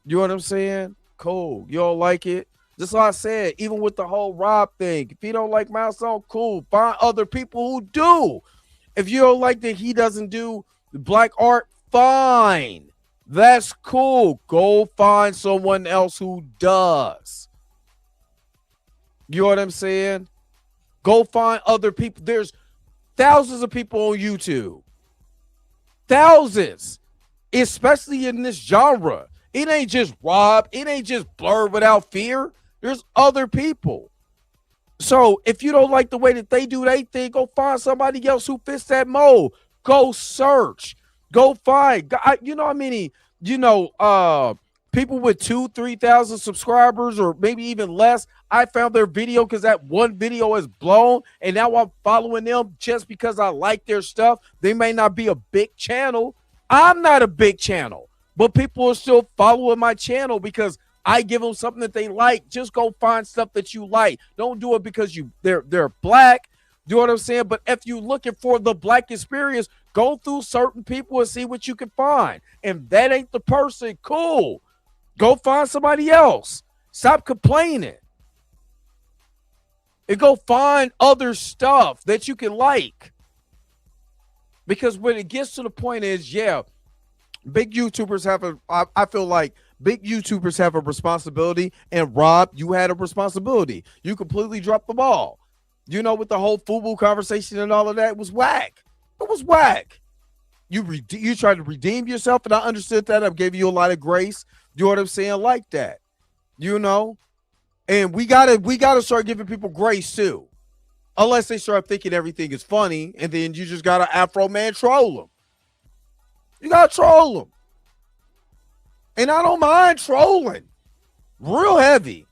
You know what I'm saying? Cool. You don't like it? Just like I said, even with the whole Rob thing, if you don't like Milestone, cool. Find other people who do. If you don't like that he doesn't do black art, fine. That's cool. Go find someone else who does. You know what I'm saying? Go find other people. There's thousands of people on YouTube. Thousands. Especially in this genre. It ain't just Rob. It ain't just Blur Without Fear. There's other people. So if you don't like the way that they do their thing, go find somebody else who fits that mold. Go search. Go find. You know how many, people with 2,000-3,000 subscribers or maybe even less, I found their video because that one video is blown, and now I'm following them just because I like their stuff. They may not be a big channel. I'm not a big channel, but people are still following my channel because I give them something that they like. Just go find stuff that you like. Don't do it because they're black. You know what I'm saying? But if you're looking for the black experience, go through certain people and see what you can find. If that ain't the person, cool. Go find somebody else. Stop complaining. And go find other stuff that you can like. Because when it gets to the point is, yeah, big YouTubers have I feel like big YouTubers have a responsibility. And Rob, you had a responsibility. You completely dropped the ball. You know, with the whole FUBU conversation and all of that, it was whack. It was whack. You tried to redeem yourself, and I understood that. I gave you a lot of grace. You know what I'm saying? Like that. You know? And we gotta start giving people grace too. Unless they start thinking everything is funny, and then you just gotta Afro Man troll them. You gotta troll them. And I don't mind trolling. Real heavy.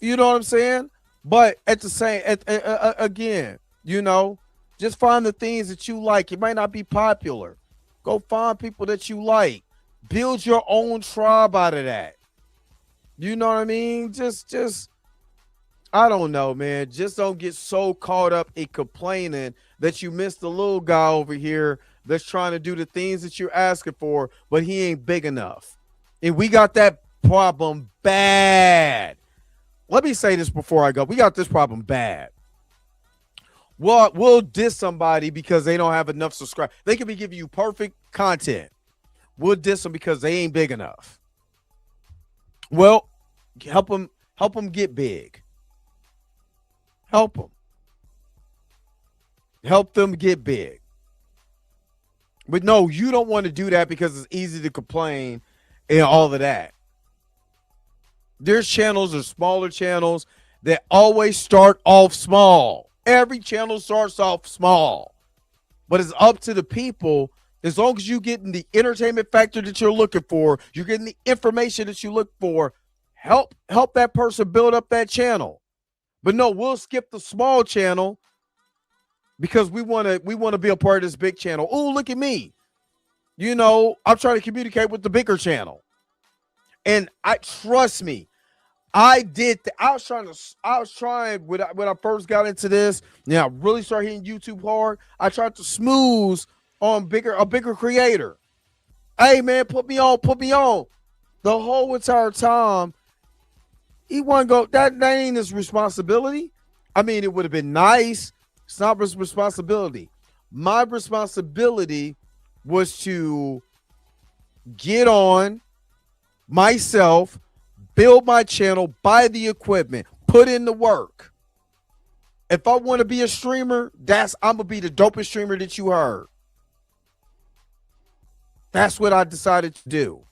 You know what I'm saying? But at the same, again, you know, just find the things that you like. It might not be popular. Go find people that you like. Build your own tribe out of that. You know what I mean? Just, I don't know, man. Just don't get so caught up in complaining that you miss the little guy over here that's trying to do the things that you're asking for, but he ain't big enough. And we got that problem bad. Let me say this before I go. We got this problem bad. We'll diss somebody because they don't have enough subscribers. They could be giving you perfect content. We'll diss them because they ain't big enough. Well, help them get big. Help them. Help them get big. But no, you don't want to do that because it's easy to complain and all of that. There's channels or smaller channels that always start off small. Every channel starts off small. But it's up to the people. As long as you're getting the entertainment factor that you're looking for, you're getting the information that you look for, help that person build up that channel. But no, we'll skip the small channel because we want to be a part of this big channel. Oh, look at me. You know, I'm trying to communicate with the bigger channel. And trust me, I was trying when I first got into this. Now, I really started hitting YouTube hard. I tried to smooth on a bigger creator. Hey man, put me on. The whole entire time, he wouldn't go. That ain't his responsibility. I mean, it would have been nice. It's not his responsibility. My responsibility was to get on myself, build my channel, buy the equipment, put in the work. If I want to be a streamer, I'm gonna be the dopest streamer that you heard. That's what I decided to do.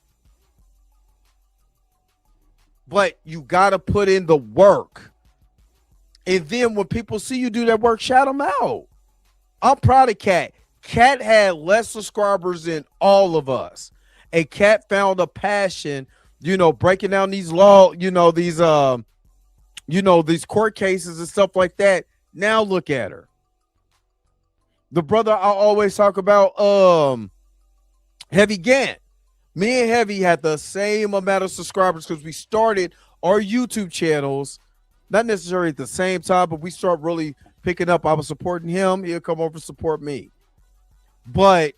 But you gotta put in the work. And then when people see you do that work, shout them out. I'm proud of Cat. Cat had less subscribers than all of us. And Cat found a passion, you know, breaking down these these court cases and stuff like that. Now look at her. The brother I always talk about, Heavy Gant. Me and Heavy had the same amount of subscribers because we started our YouTube channels, not necessarily at the same time, but we start really picking up. I was supporting him. He'll come over and support me. But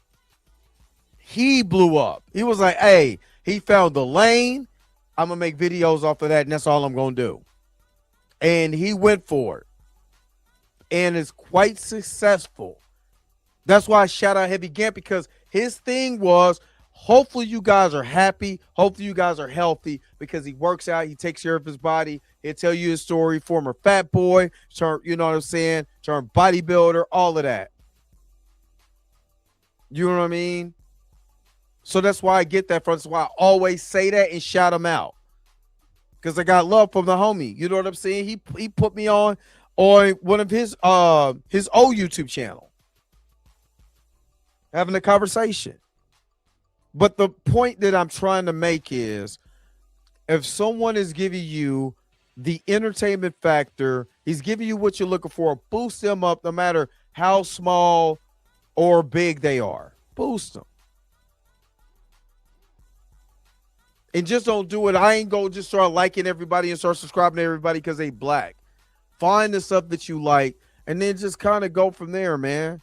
he blew up. He was like, hey, he found the lane. I'm going to make videos off of that, and that's all I'm going to do. And he went for it. And is quite successful. That's why I shout out Heavy Gant, because his thing was, hopefully you guys are happy. Hopefully you guys are healthy, because he works out. He takes care of his body. He'll tell you his story. Former fat boy, you know what I'm saying? Turn bodybuilder, all of that. You know what I mean? So that's why I get that from. That's why I always say that and shout him out. Because I got love from the homie. You know what I'm saying? He put me on one of his old YouTube channel. Having a conversation. But the point that I'm trying to make is, if someone is giving you the entertainment factor, he's giving you what you're looking for, boost them up no matter how small or big they are. Boost them. And just don't do it. I ain't going to just start liking everybody and start subscribing to everybody because they black. Find the stuff that you like. and then just kind of go from there, man.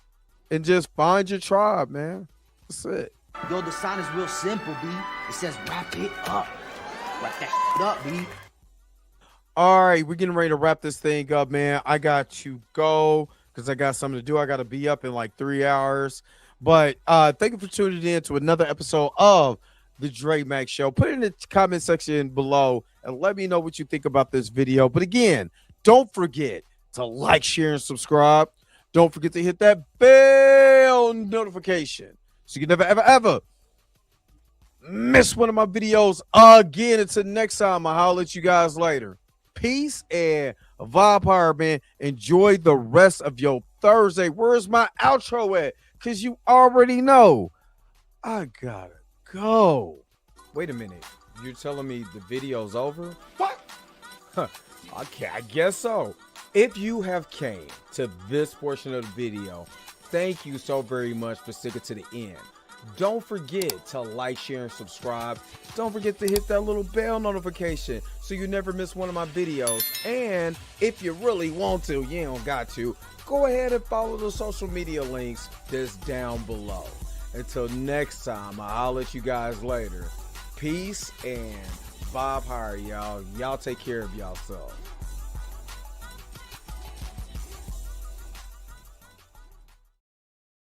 And just find your tribe, man. That's it. Yo, the sign is real simple, B. It says wrap it up. Wrap that shit up, B. All right, we're getting ready to wrap this thing up, man. I got to go because I got something to do. I got to be up in like 3 hours. But thank you for tuning in to another episode of The Dre Max Show. Put it in the comment section below and let me know what you think about this video. But again, don't forget to like, share, and subscribe. Don't forget to hit that bell notification so you can never, ever, ever miss one of my videos again. Until next time, I'll holler at you guys later. Peace and vibe power, man. Enjoy the rest of your Thursday. Where's my outro at? Because you already know I gotta go. Wait a minute. You're telling me the video's over? What? Huh. Okay, I guess so. If you have came to this portion of the video, thank you so very much for sticking to the end. Don't forget to like, share, and subscribe. Don't forget to hit that little bell notification so you never miss one of my videos. And if you really want to, you don't got to, go ahead and follow the social media links that's down below. Until next time, I'll let you guys later. Peace and vibe higher, y'all. Y'all take care of yourself.